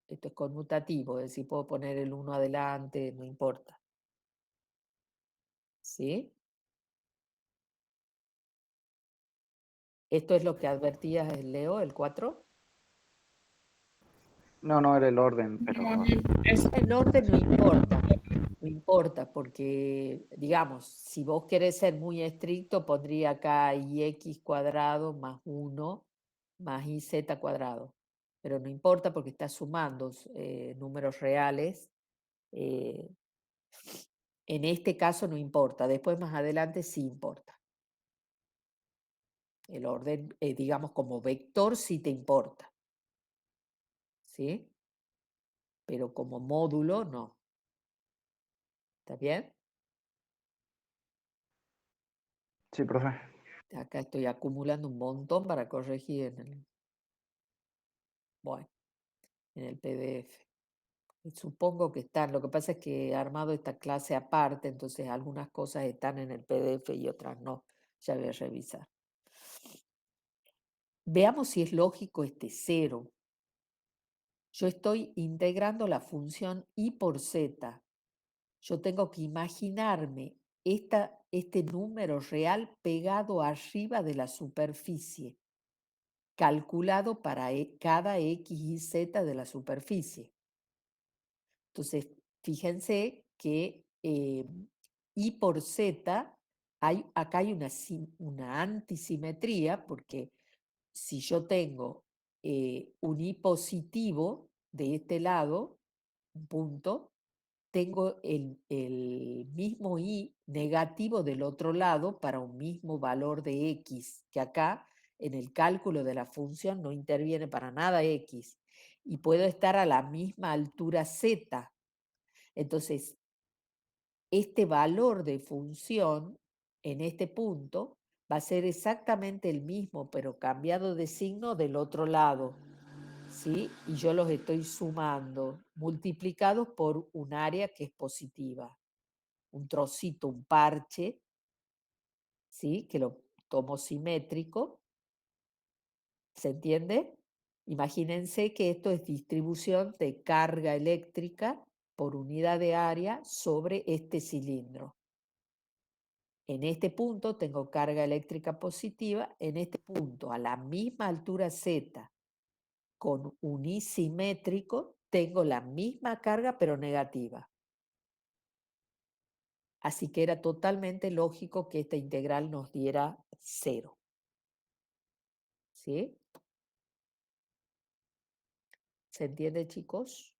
Esto es conmutativo, es decir, puedo poner el 1 adelante, no importa. ¿Sí? Esto es lo que advertías, Leo, el 4. No, no era el orden, pero El orden no importa, no importa, porque, digamos, si vos querés ser muy estricto, pondría acá ix cuadrado más 1 más iz cuadrado. Pero no importa porque está sumando números reales. eh, en este caso no importa, después más adelante sí importa. El orden, digamos, como vector sí te importa. ¿sí? Pero como módulo no. ¿Está bien? Sí, profe. Acá estoy acumulando un montón para corregir bueno, en el PDF. Y supongo que están, lo que pasa es que he armado esta clase aparte, entonces algunas cosas están en el PDF y otras no. Ya voy a revisar. Veamos si es lógico este cero. Yo estoy integrando la función y por z. Yo tengo que imaginarme este número real pegado arriba de la superficie, calculado para cada x y z de la superficie. Entonces, fíjense que y por z, acá hay una antisimetría, porque si yo tengo un y positivo de este lado, un punto, tengo el mismo y negativo del otro lado para un mismo valor de x, que acá en el cálculo de la función no interviene para nada x, y puedo estar a la misma altura z. Entonces, este valor de función en este punto va a ser exactamente el mismo, pero cambiado de signo del otro lado. ¿Sí? Y yo los estoy sumando, multiplicados por un área que es positiva, un trocito, un parche, ¿sí? Que lo tomo simétrico, ¿se entiende? Imagínense que esto es distribución de carga eléctrica por unidad de área sobre este cilindro. En este punto tengo carga eléctrica positiva, en este punto a la misma altura Z, con un I simétrico, tengo la misma carga pero negativa. Así que era totalmente lógico que esta integral nos diera 0. ¿Sí? ¿Se entiende, chicos?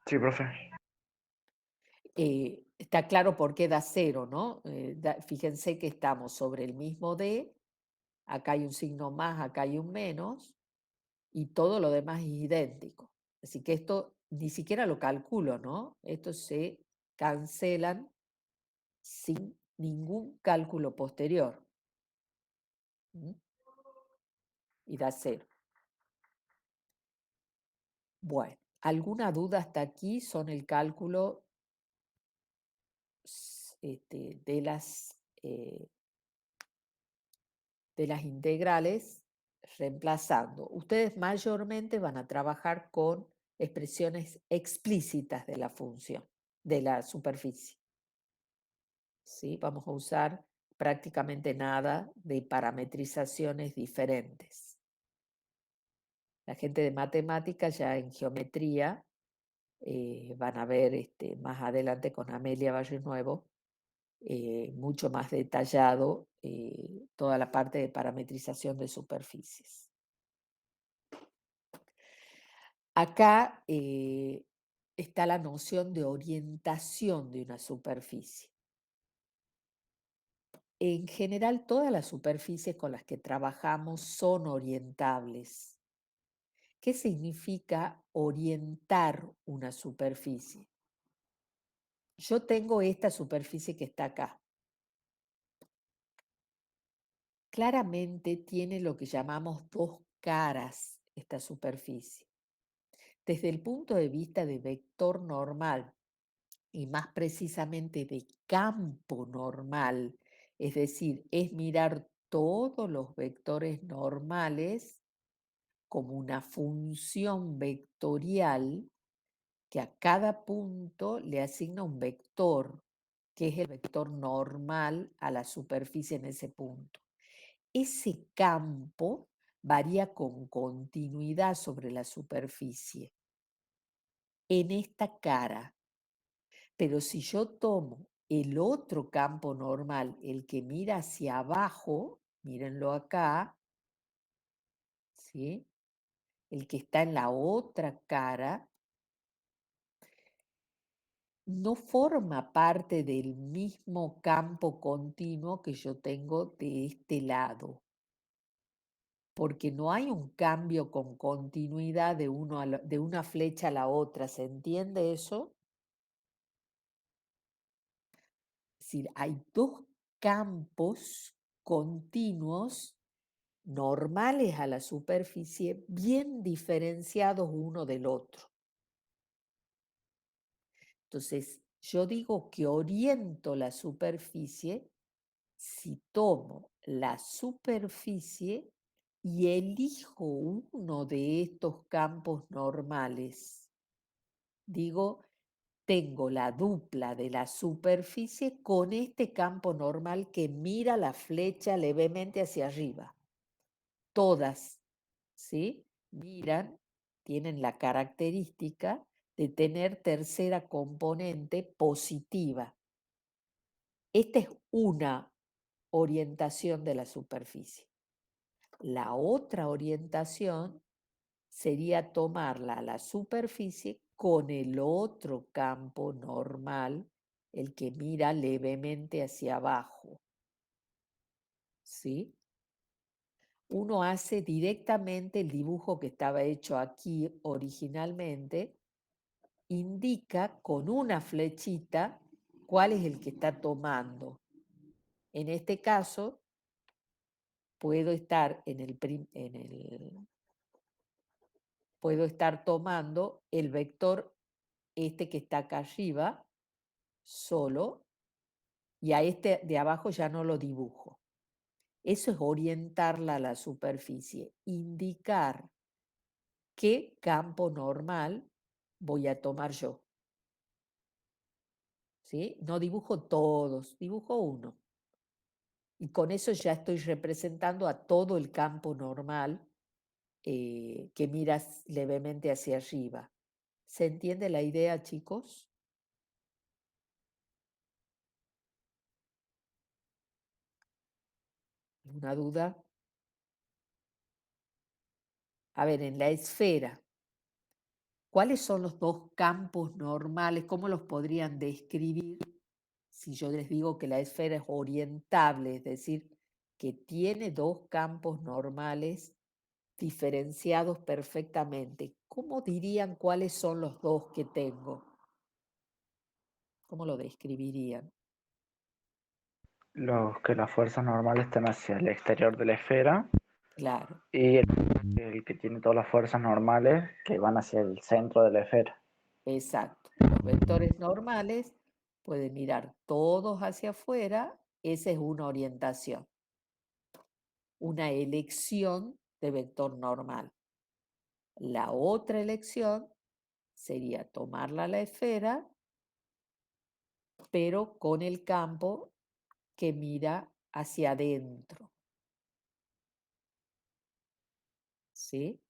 Sí, profe. Está claro por qué da 0, ¿no? Fíjense que estamos sobre el mismo D, acá hay un signo más, acá hay un menos, y todo lo demás es idéntico. Así que esto ni siquiera lo calculo, ¿no? Estos se cancelan sin ningún cálculo posterior. ¿Mm? Y da 0. Bueno, ¿alguna duda hasta aquí? Son el cálculo de las integrales reemplazando. Ustedes mayormente van a trabajar con expresiones explícitas de la función, de la superficie. ¿Sí? Vamos a usar prácticamente nada de parametrizaciones diferentes. La gente de matemáticas ya en geometría van a ver más adelante con Amelia Valle Nuevo, mucho más detallado toda la parte de parametrización de superficies. Acá está la noción de orientación de una superficie. En general, todas las superficies con las que trabajamos son orientables. ¿Qué significa orientar una superficie? Yo tengo esta superficie que está acá. Claramente tiene lo que llamamos dos caras esta superficie. Desde el punto de vista de vector normal y más precisamente de campo normal, es decir, es mirar todos los vectores normales como una función vectorial que a cada punto le asigna un vector, que es el vector normal a la superficie en ese punto. Ese campo varía con continuidad sobre la superficie en esta cara. Pero si yo tomo el otro campo normal, el que mira hacia abajo, mírenlo acá, ¿sí? El que está en la otra cara, no forma parte del mismo campo continuo que yo tengo de este lado. porque no hay un cambio con continuidad de una flecha a la otra. ¿Se entiende eso? Es decir, hay dos campos continuos normales a la superficie, bien diferenciados uno del otro. Entonces, yo digo que oriento la superficie si tomo la superficie y elijo uno de estos campos normales. Digo, tengo la dupla de la superficie con este campo normal que mira la flecha levemente hacia arriba. Todas, ¿sí? Miran, tienen la característica de tener tercera componente positiva. Esta es una orientación de la superficie. La otra orientación sería tomarla a la superficie con el otro campo normal, el que mira levemente hacia abajo. ¿Sí? Uno hace directamente el dibujo que estaba hecho aquí originalmente, indica con una flechita cuál es el que está tomando. En este caso, puedo estar puedo estar tomando el vector este que está acá arriba solo, y a este de abajo ya no lo dibujo. Eso es orientarla a la superficie, indicar qué campo normal voy a tomar yo. ¿Sí? No dibujo todos, dibujo uno. Y con eso ya estoy representando a todo el campo normal que miras levemente hacia arriba. ¿Se entiende la idea, chicos? ¿Alguna duda? A ver, en la esfera, ¿cuáles son los dos campos normales? ¿Cómo los podrían describir si yo les digo que la esfera es orientable? Es decir, que tiene dos campos normales diferenciados perfectamente. ¿Cómo dirían cuáles son los dos que tengo? ¿Cómo lo describirían? Que las fuerzas normales están hacia el exterior de la esfera Claro, y el que tiene todas las fuerzas normales que van hacia el centro de la esfera. exacto. Los vectores normales pueden mirar todos hacia afuera. Esa es una orientación, una elección de vector normal. La otra elección sería tomarla a la esfera, pero con el campo que mira hacia adentro. ¿Sí?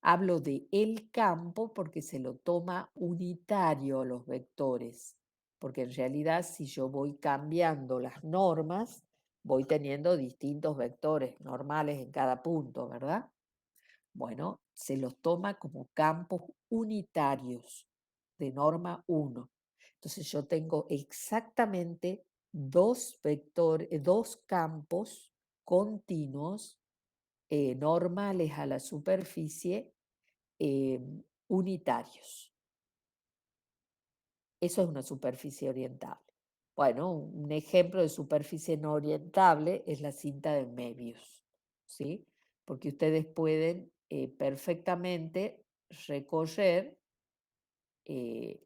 Hablo de el campo porque se lo toma unitario los vectores, porque en realidad si yo voy cambiando las normas, voy teniendo distintos vectores normales en cada punto, ¿verdad? Bueno, se los toma como campos unitarios de norma 1. Entonces yo tengo exactamente dos vectores, dos campos continuos normales a la superficie unitarios. Eso es una superficie orientable. Bueno, un ejemplo de superficie no orientable es la cinta de Möbius, ¿sí? Porque ustedes pueden perfectamente recorrer y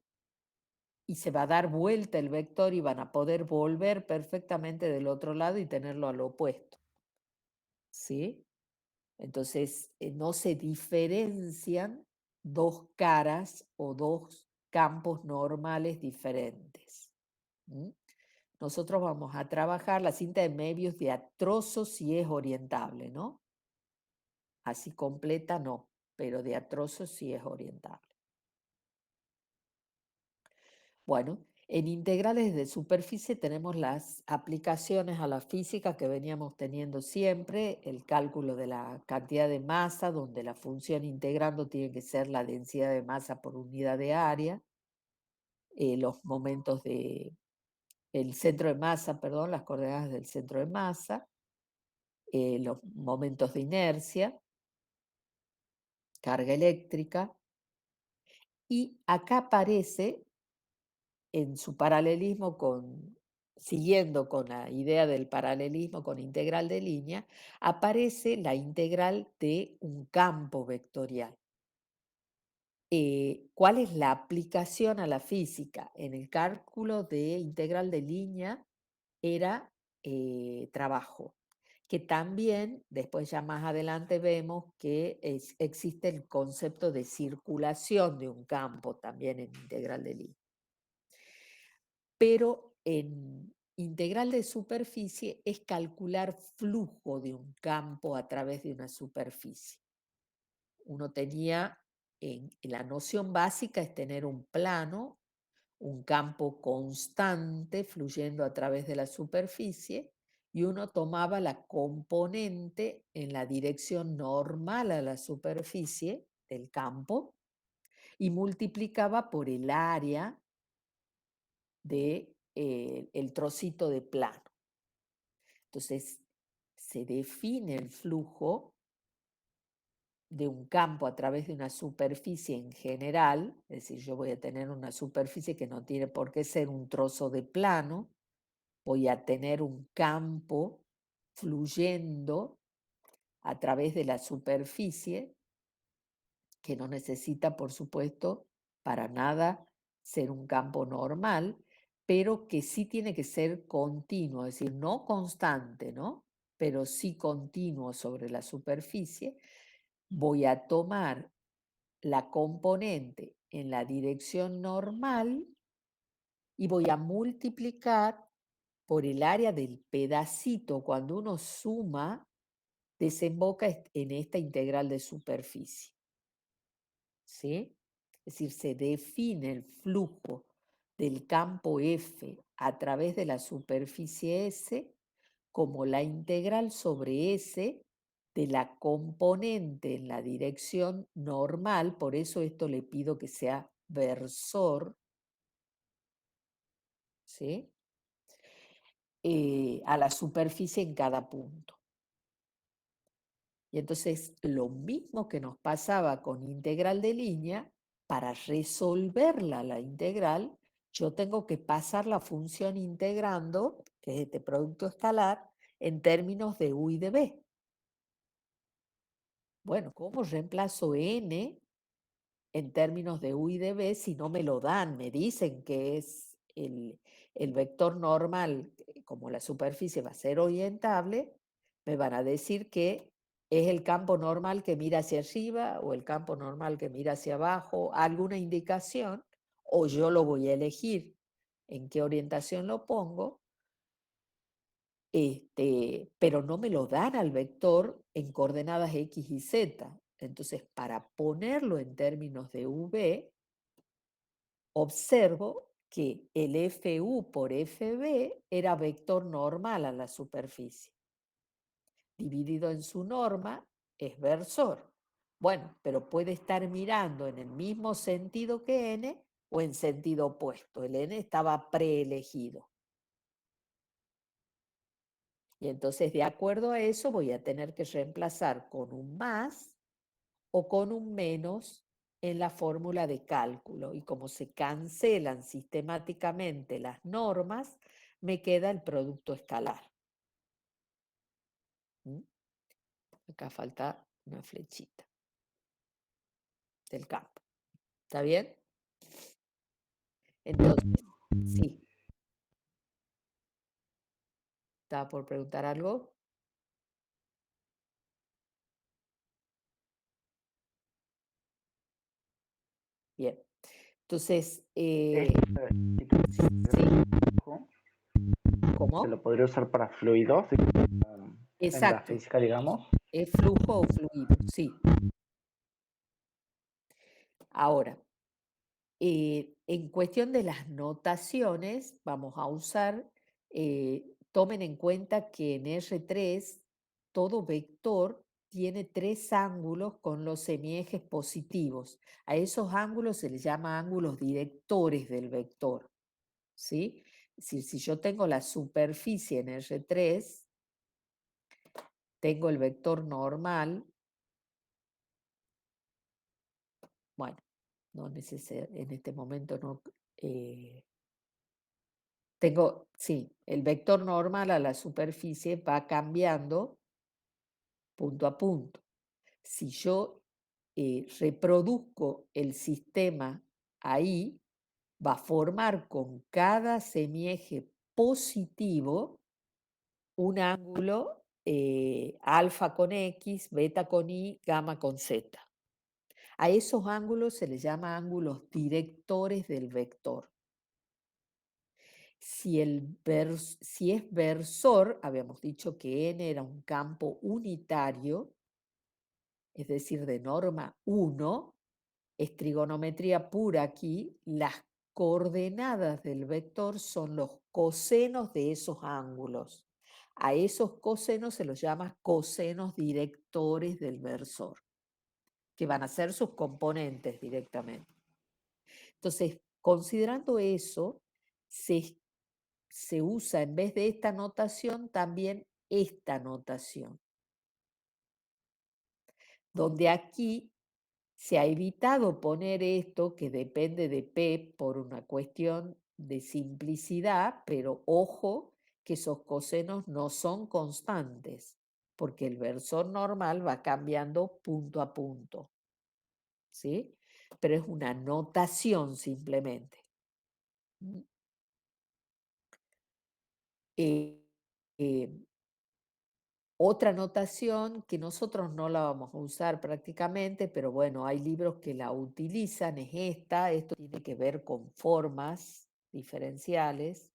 se va a dar vuelta el vector y van a poder volver perfectamente del otro lado y tenerlo al opuesto, ¿sí? Entonces, no se diferencian dos caras o dos campos normales diferentes. Nosotros vamos a trabajar la cinta de Möbius de a trozos si es orientable, ¿no? Así completa no, pero de a trozos sí es orientable. Bueno, en integrales de superficie tenemos las aplicaciones a la física que veníamos teniendo siempre, el cálculo de la cantidad de masa, donde la función integrando tiene que ser la densidad de masa por unidad de área, los momentos el centro de masa, perdón, las coordenadas del centro de masa, los momentos de inercia, carga eléctrica, y acá aparece en su paralelismo siguiendo con la idea del paralelismo con integral de línea, aparece la integral de un campo vectorial. ¿Cuál es la aplicación a la física? En el cálculo de integral de línea era trabajo, que también después ya más adelante vemos que existe el concepto de circulación de un campo también en integral de línea. Pero en integral de superficie es calcular flujo de un campo a través de una superficie. Uno tenía, la noción básica es tener un plano, un campo constante fluyendo a través de la superficie, y uno tomaba la componente en la dirección normal a la superficie del campo y multiplicaba por el área de, el trocito de plano. Entonces, se define el flujo de un campo a través de una superficie en general, es decir, yo voy a tener una superficie que no tiene por qué ser un trozo de plano, voy a tener un campo fluyendo a través de la superficie que no necesita, por supuesto, para nada ser un campo normal, pero que sí tiene que ser continuo, es decir, no constante, ¿no? Pero sí continuo sobre la superficie. Voy a tomar la componente en la dirección normal y voy a multiplicar por el área del pedacito. Cuando uno suma, desemboca en esta integral de superficie. ¿Sí? Es decir, se define el flujo del campo F a través de la superficie S como la integral sobre S de la componente en la dirección normal, por eso esto le pido que sea versor, ¿sí? A la superficie en cada punto. Y entonces lo mismo que nos pasaba con integral de línea, para resolverla la integral, yo tengo que pasar la función integrando, que es este producto escalar, en términos de u y de b. Bueno, ¿cómo reemplazo n en términos de u y de b si no me lo dan? Me dicen que es el vector normal, como la superficie va a ser orientable, me van a decir que es el campo normal que mira hacia arriba o el campo normal que mira hacia abajo, alguna indicación, o yo lo voy a elegir en qué orientación lo pongo, pero no me lo dan al vector en coordenadas x y z. Entonces, para ponerlo en términos de v, observo que el FU por FB era vector normal a la superficie. Dividido en su norma es versor. Bueno, pero puede estar mirando en el mismo sentido que n o en sentido opuesto. El n estaba preelegido. Y entonces, de acuerdo a eso, voy a tener que reemplazar con un más o con un menos en la fórmula de cálculo. Y como se cancelan sistemáticamente las normas, me queda el producto escalar. ¿Mm? Acá falta una flechita del campo. ¿Está bien? Entonces, sí. ¿Estaba por preguntar algo? Bien. Entonces, Este tipo de sí. flujo se ¿Cómo? lo podría usar para fluidos en la Exacto. física, digamos. ¿Es flujo o fluido? Sí. Ahora, en cuestión de las notaciones, vamos a usar, tomen en cuenta que en R3 todo vector tiene 3 ángulos con los semiejes positivos. A esos ángulos se les llama ángulos directores del vector, ¿sí? Es decir, si yo tengo la superficie en R3, tengo el vector normal Bueno, no en este momento no. Tengo, sí, el vector normal a la superficie va cambiando punto a punto. Si yo reproduzco el sistema ahí, va a formar con cada semieje positivo un ángulo alfa con X, beta con Y, gamma con Z. A esos ángulos se les llama ángulos directores del vector. Si es versor, habíamos dicho que n era un campo unitario, es decir, de norma 1, es trigonometría pura aquí, las coordenadas del vector son los cosenos de esos ángulos. A esos cosenos se los llama cosenos directores del versor, que van a ser sus componentes directamente. Entonces, considerando eso, se usa en vez de esta notación también esta notación, donde aquí se ha evitado poner esto que depende de P por una cuestión de simplicidad, pero ojo que esos cosenos no son constantes, porque el versor normal va cambiando punto a punto, ¿sí? Pero es una notación simplemente. Eh, eh, Otra notación que nosotros no la vamos a usar prácticamente, pero bueno, hay libros que la utilizan, es esta. Esto tiene que ver con formas diferenciales.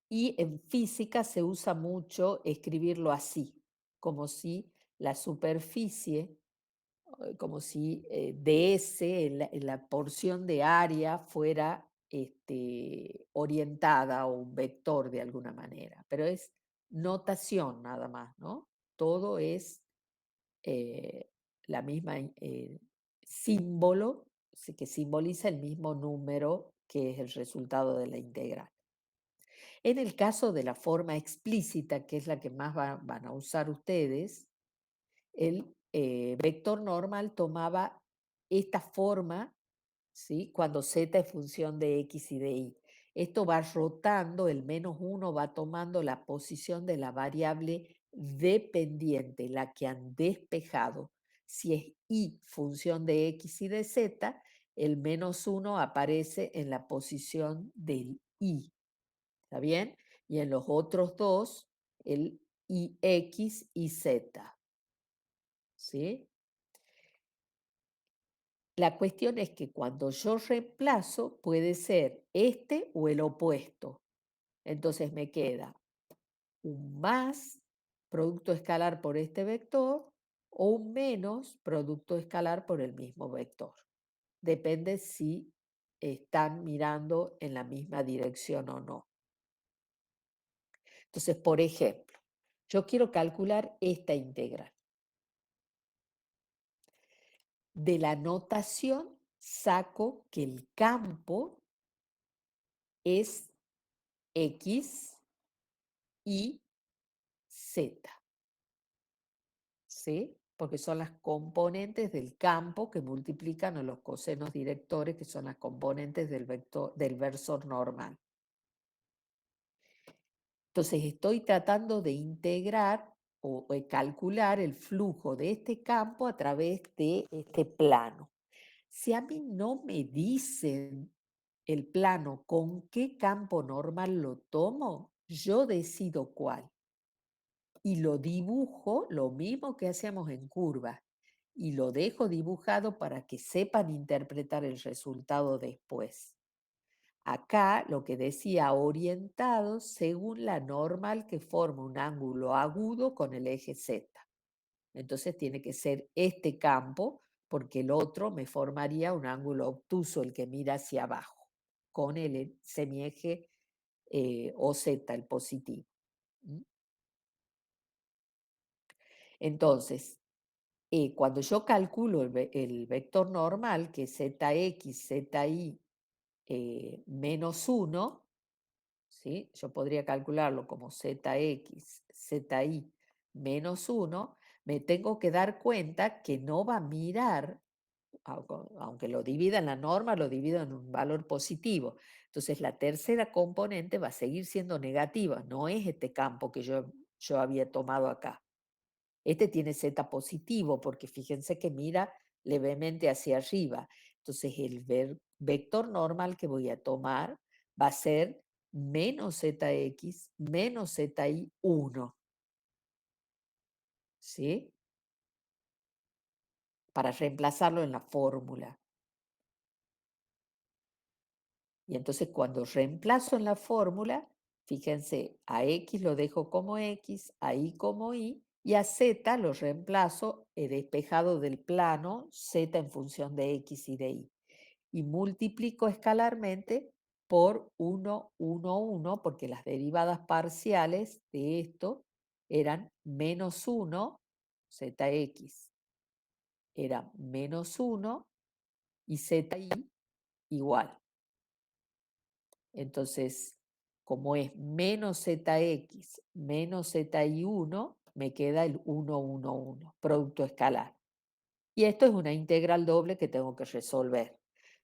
Y en física se usa mucho escribirlo así, como si la superficie, como si ds, en la porción de área, fuera orientada o un vector de alguna manera, pero es notación nada más, ¿no? Todo es la misma símbolo, que simboliza el mismo número que es el resultado de la integral. En el caso de la forma explícita, que es la que más van a usar ustedes, el vector normal tomaba esta forma, ¿sí? Cuando z es función de x y de y. Esto va rotando, el -1 va tomando la posición de la variable dependiente, la que han despejado. Si es y función de x y de z, el -1 aparece en la posición del y. ¿Está bien? Y en los otros dos, el ix y z. ¿Sí? La cuestión es que cuando yo reemplazo, puede ser este o el opuesto. Entonces me queda un más producto escalar por este vector o un menos producto escalar por el mismo vector. Depende si están mirando en la misma dirección o no. Entonces, por ejemplo, yo quiero calcular esta integral. De la notación saco que el campo es X y Z, ¿sí? Porque son las componentes del campo que multiplican a los cosenos directores, que son las componentes del vector, del versor normal. Entonces estoy tratando de integrar o calcular el flujo de este campo a través de este plano. Si a mí no me dicen el plano con qué campo normal lo tomo, yo decido cuál. Y lo dibujo, lo mismo que hacemos en curva, y lo dejo dibujado para que sepan interpretar el resultado después. Acá lo que decía orientado según la normal que forma un ángulo agudo con el eje Z. Entonces tiene que ser este campo, porque el otro me formaría un ángulo obtuso, el que mira hacia abajo, con el semieje OZ, el positivo. Entonces, cuando yo calculo el vector normal, que es Zx, Zi menos 1, ¿sí? Yo podría calcularlo como Zx, Zi menos 1, me tengo que dar cuenta que no va a mirar, aunque lo divida en la norma, lo divido en un valor positivo. Entonces la tercera componente va a seguir siendo negativa, no es este campo que yo había tomado acá. Este tiene z positivo porque fíjense que mira levemente hacia arriba. Entonces el vector normal que voy a tomar va a ser menos zx menos zi1. ¿Sí? Para reemplazarlo en la fórmula. Y entonces cuando reemplazo en la fórmula, fíjense, a x lo dejo como x, a y como y a z lo reemplazo, he despejado del plano z en función de x y de y. Y multiplico escalarmente por 1, 1, 1, porque las derivadas parciales de esto eran menos 1, zx era menos 1 y zi igual. Entonces, como es menos zx menos zi1, me queda el 1, 1, 1, producto escalar. Y esto es una integral doble que tengo que resolver.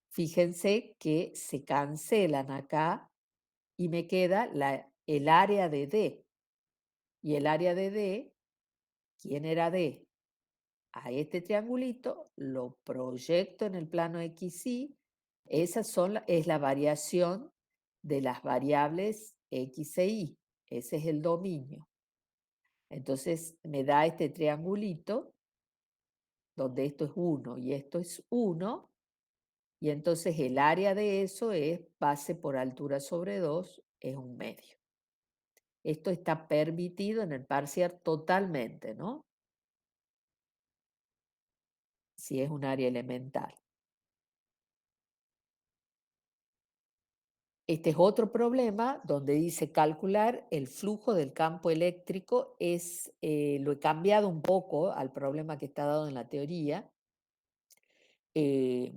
Fíjense que se cancelan acá y me queda el área de D. Y el área de D, ¿quién era D? A este triangulito, lo proyecto en el plano XY, es la variación de las variables X e Y, ese es el dominio. Entonces me da este triangulito, donde esto es 1 y esto es 1, y entonces el área de eso es base por altura sobre 2, es 1/2. Esto está permitido en el parcial totalmente, ¿no? Si es un área elemental. Este es otro problema donde dice calcular el flujo del campo eléctrico. Lo he cambiado un poco al problema que está dado en la teoría. Eh,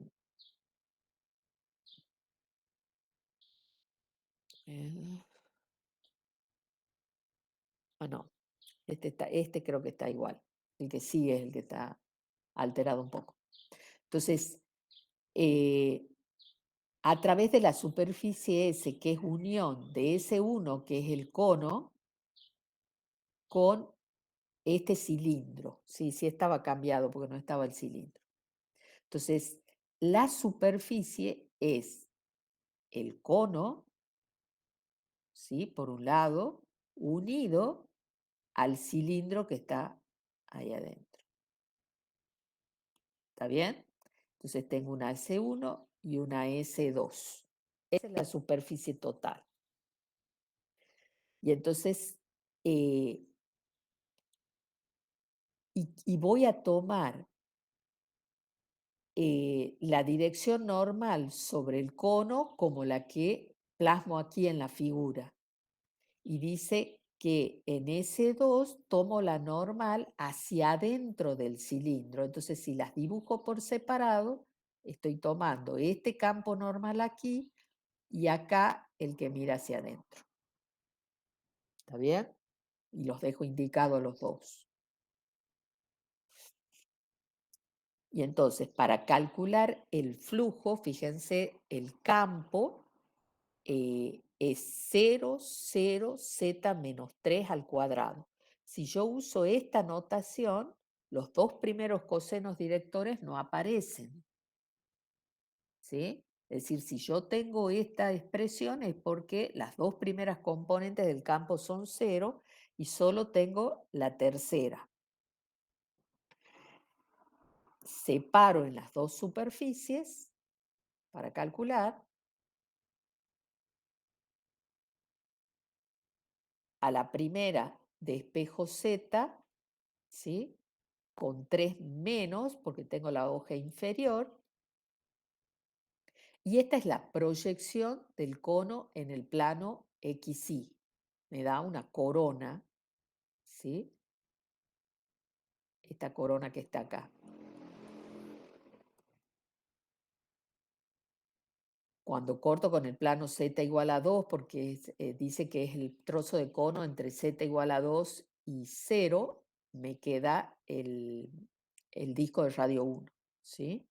eh, no, este creo que está igual. El que sigue es el que está alterado un poco. Entonces, a través de la superficie S, que es unión de S1, que es el cono, con este cilindro. Sí, sí estaba cambiado porque no estaba el cilindro. Entonces, la superficie es el cono, ¿sí? Por un lado, unido al cilindro que está ahí adentro. ¿Está bien? Entonces tengo una S1 y una S2. Esa es la superficie total. Y entonces, y voy a tomar la dirección normal sobre el cono como la que plasmo aquí en la figura. Y dice que en S2 tomo la normal hacia adentro del cilindro. Entonces, si las dibujo por separado, estoy tomando este campo normal aquí y acá el que mira hacia adentro. ¿Está bien? Y los dejo indicados los dos. Y entonces, para calcular el flujo, fíjense, el campo es 0, 0, z menos 3 al cuadrado. Si yo uso esta notación, los dos primeros cosenos directores no aparecen. ¿Sí? Es decir, si yo tengo esta expresión es porque las dos primeras componentes del campo son 0 y solo tengo la tercera. Separo en las dos superficies para calcular. A la primera despejo z, ¿sí? Con 3 menos, porque tengo la hoja inferior. Y esta es la proyección del cono en el plano XY. Me da una corona, ¿sí? Esta corona que está acá. Cuando corto con el plano z igual a 2, porque dice que es el trozo de cono entre z igual a 2 y 0, me queda el disco de radio 1, ¿sí?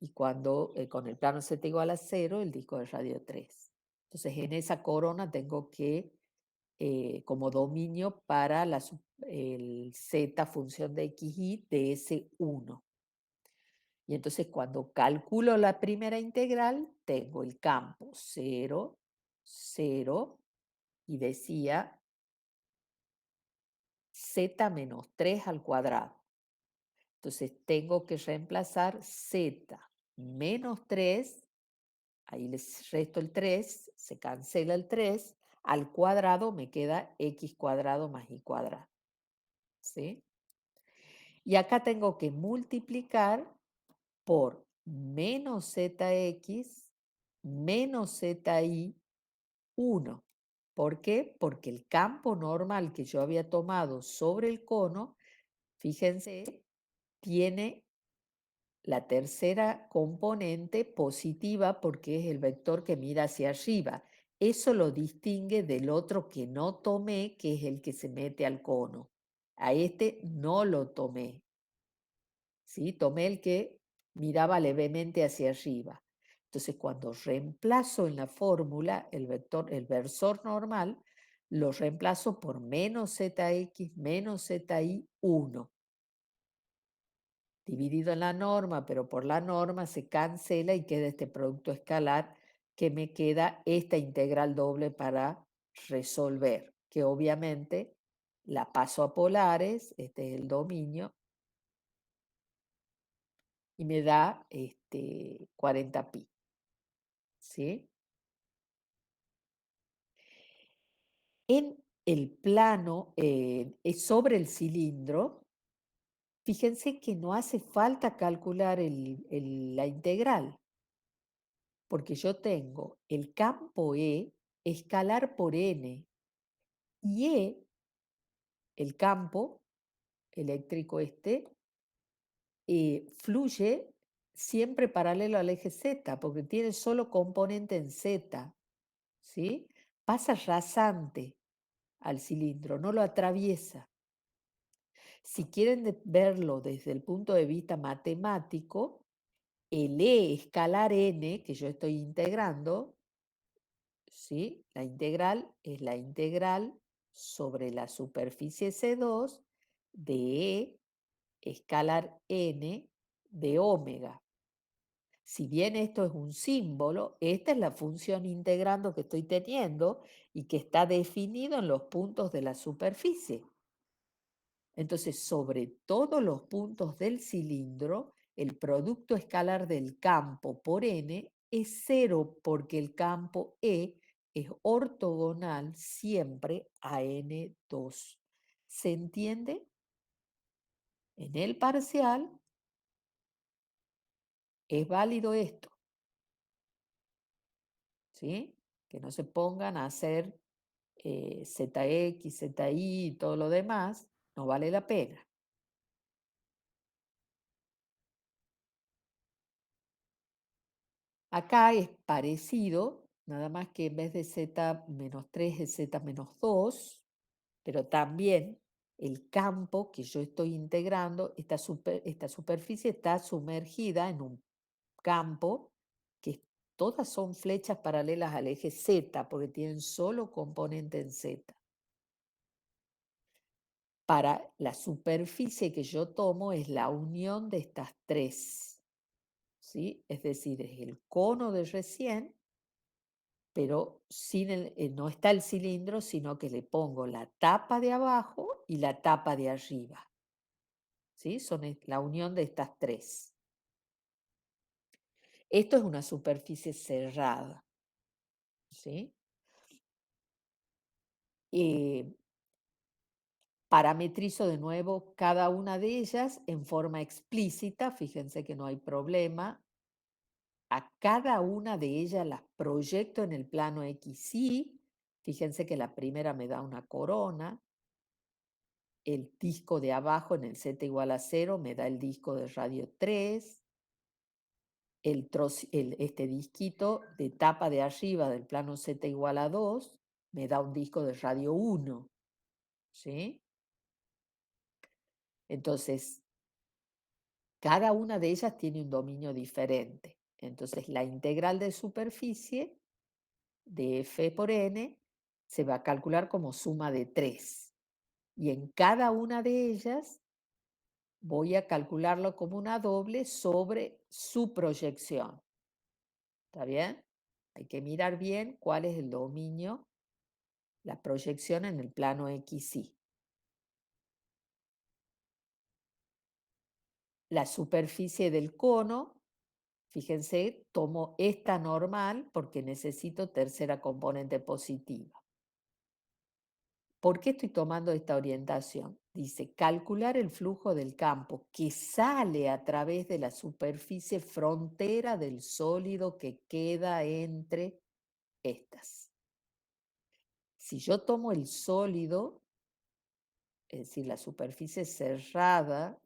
Y cuando con el plano Z igual a 0, el disco de radio 3. Entonces en esa corona tengo que, como dominio para el Z función de XY de ese 1. Y entonces cuando calculo la primera integral, tengo el campo 0, 0, y decía z menos 3 al cuadrado. Entonces tengo que reemplazar z menos 3, ahí les resto el 3, se cancela el 3, al cuadrado me queda x cuadrado más y cuadrado. ¿Sí? Y acá tengo que multiplicar por menos zx menos zi 1. ¿Por qué? Porque el campo normal que yo había tomado sobre el cono, fíjense, tiene la tercera componente positiva porque es el vector que mira hacia arriba. Eso lo distingue del otro que no tomé, que es el que se mete al cono. A este no lo tomé. ¿Sí? Tomé el que miraba levemente hacia arriba. Entonces, cuando reemplazo en la fórmula el versor normal, lo reemplazo por menos zx menos zi 1. Dividido en la norma, pero por la norma se cancela y queda este producto escalar que me queda esta integral doble para resolver, que obviamente la paso a polares, este es el dominio, y me da 40pi. ¿Sí? En el plano, sobre el cilindro, fíjense que no hace falta calcular la integral, porque yo tengo el campo E escalar por n, y E, el campo eléctrico fluye siempre paralelo al eje Z, porque tiene solo componente en Z, ¿sí? Pasa rasante al cilindro, no lo atraviesa. Si quieren verlo desde el punto de vista matemático, el E escalar n que yo estoy integrando, ¿sí? La integral es la integral sobre la superficie C2 de E escalar n de omega. Si bien esto es un símbolo, esta es la función integrando que estoy teniendo y que está definido en los puntos de la superficie. Entonces, sobre todos los puntos del cilindro, el producto escalar del campo por n es 0 porque el campo E es ortogonal siempre a n2. ¿Se entiende? En el parcial es válido esto, ¿sí? Que no se pongan a hacer ZX, ZI y todo lo demás, no vale la pena. Acá es parecido, nada más que en vez de z menos 3 es z menos 2, pero también el campo que yo estoy integrando, esta superficie está sumergida en un campo que todas son flechas paralelas al eje Z, porque tienen solo componente en Z. Para la superficie que yo tomo es la unión de estas tres, ¿sí? Es decir, es el cono de recién, pero no está el cilindro, sino que le pongo la tapa de abajo y la tapa de arriba. ¿Sí? Son la unión de estas tres. Esto es una superficie cerrada. ¿Sí? Parametrizo de nuevo cada una de ellas en forma explícita, fíjense que no hay problema. A cada una de ellas las proyecto en el plano XY. Fíjense que la primera me da una corona. El disco de abajo en el Z igual a 0 me da el disco de radio 3. Este disquito de tapa de arriba del plano Z igual a 2 me da un disco de radio 1. ¿Sí? Entonces, cada una de ellas tiene un dominio diferente. Entonces, la integral de superficie de f por n se va a calcular como suma de 3. Y en cada una de ellas voy a calcularlo como una doble sobre su proyección. ¿Está bien? Hay que mirar bien cuál es el dominio, la proyección en el plano XY. La superficie del cono, fíjense, tomo esta normal porque necesito tercera componente positiva. ¿Por qué estoy tomando esta orientación? Dice, calcular el flujo del campo que sale a través de la superficie frontera del sólido que queda entre estas. Si yo tomo el sólido, es decir, la superficie cerrada,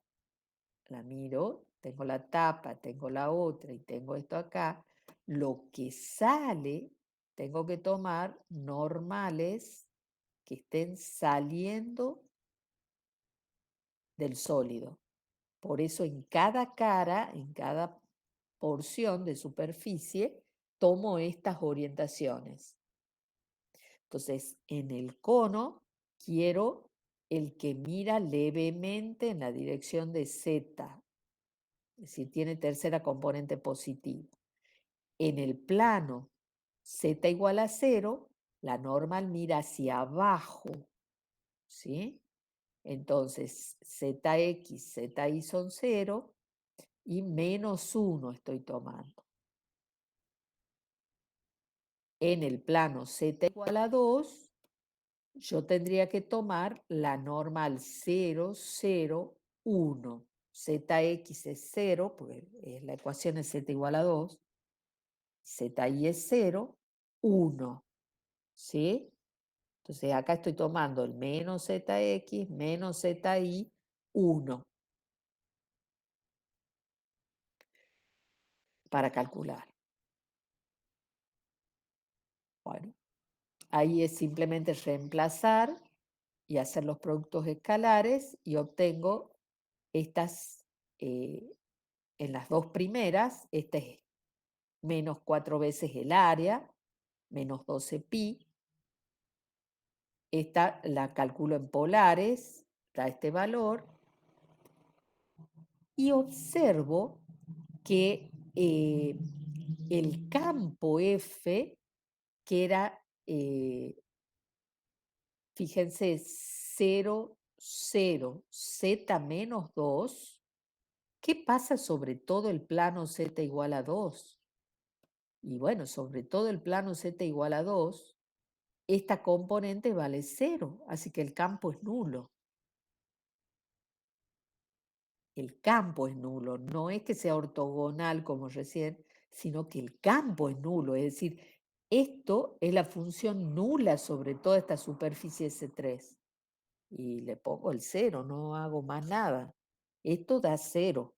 la miro, tengo la tapa, tengo la otra y tengo esto acá, lo que sale, tengo que tomar normales que estén saliendo del sólido. Por eso en cada cara, en cada porción de superficie, tomo estas orientaciones. Entonces, en el cono quiero el que mira levemente en la dirección de Z, es decir, tiene tercera componente positiva. En el plano Z igual a 0, la normal mira hacia abajo, ¿sí? Entonces, ZX, ZY son 0 y menos 1 estoy tomando. En el plano Z igual a 2, yo tendría que tomar la normal 0, 0, 1. ZX es 0, porque la ecuación es Z igual a 2. ZY es 0, 1. ¿Sí? Entonces acá estoy tomando el menos ZX menos ZY, 1. Para calcular. Bueno, ahí es simplemente reemplazar y hacer los productos escalares y obtengo estas, en las dos primeras, esta es menos 4 veces el área, menos 12 pi. Esta la calculo en polares, da este valor, y observo que el campo F, que era, fíjense, 0, 0, z menos 2, ¿qué pasa sobre todo el plano z igual a 2? Y bueno, sobre todo el plano z igual a 2, esta componente vale 0, así que el campo es nulo. El campo es nulo, no es que sea ortogonal como recién, sino que el campo es nulo, es decir, esto es la función nula sobre toda esta superficie S3. Y le pongo el 0, no hago más nada. Esto da 0.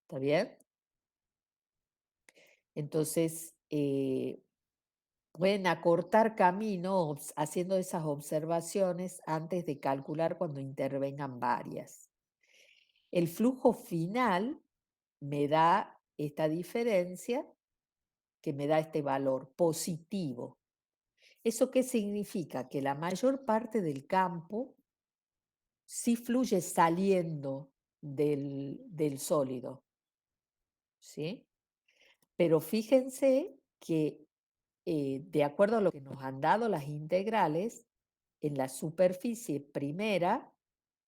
¿Está bien? Entonces, pueden acortar camino haciendo esas observaciones antes de calcular cuando intervengan varias. El flujo final me da esta diferencia que me da este valor positivo. ¿Eso qué significa? Que la mayor parte del campo sí fluye saliendo del sólido, ¿sí? Pero fíjense que de acuerdo a lo que nos han dado las integrales, en la superficie primera,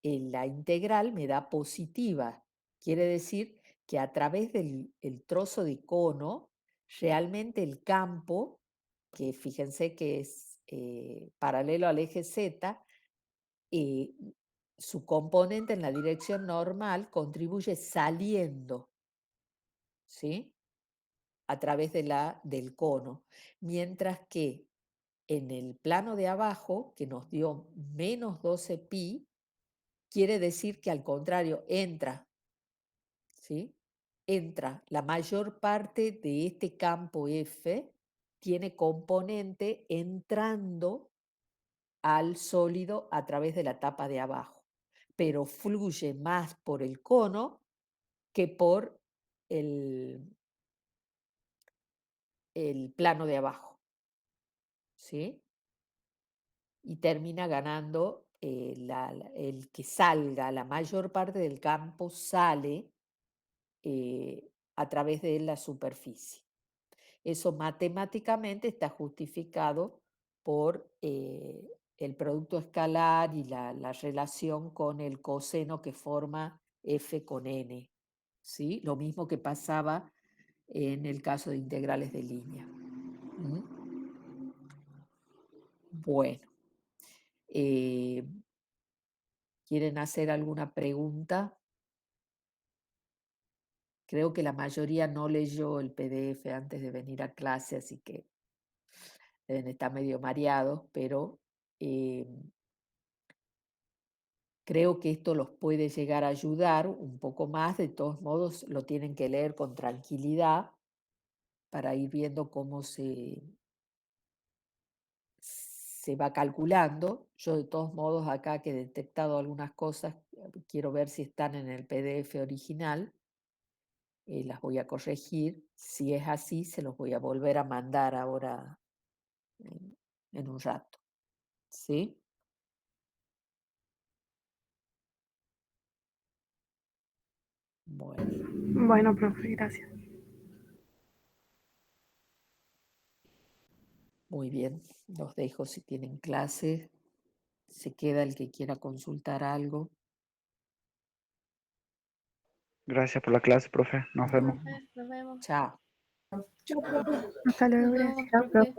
la integral me da positiva. Quiere decir que a través del el trozo de cono, realmente el campo, que fíjense que es paralelo al eje Z, eh, su componente en la dirección normal contribuye saliendo, ¿sí? A través del cono. Mientras que en el plano de abajo, que nos dio menos 12 pi, quiere decir que al contrario, entra, ¿sí? Entra, la mayor parte de este campo F tiene componente entrando al sólido a través de la tapa de abajo. pero fluye más por el cono que por el plano de abajo, ¿sí? Y termina ganando el que salga, la mayor parte del campo sale a través de la superficie. Eso matemáticamente está justificado por el producto escalar y la relación con el coseno que forma F con N. ¿Sí? Lo mismo que pasaba en el caso de integrales de línea. ¿Mm? Bueno, ¿quieren hacer alguna pregunta? Creo que la mayoría no leyó el PDF antes de venir a clase, así que deben estar medio mareados, pero creo que esto los puede llegar a ayudar un poco más. De todos modos, lo tienen que leer con tranquilidad para ir viendo cómo se va calculando. Yo de todos modos acá que he detectado algunas cosas, quiero ver si están en el PDF original. Las voy a corregir. Si es así, se los voy a volver a mandar ahora en un rato. ¿Sí? Bueno, Bueno, profe, gracias. muy bien. Los dejo si tienen clase. Se queda el que quiera consultar algo. Gracias por la clase, profe. Nos vemos. Nos vemos. Chao. Hasta luego, Nos gracias. vemos, profe.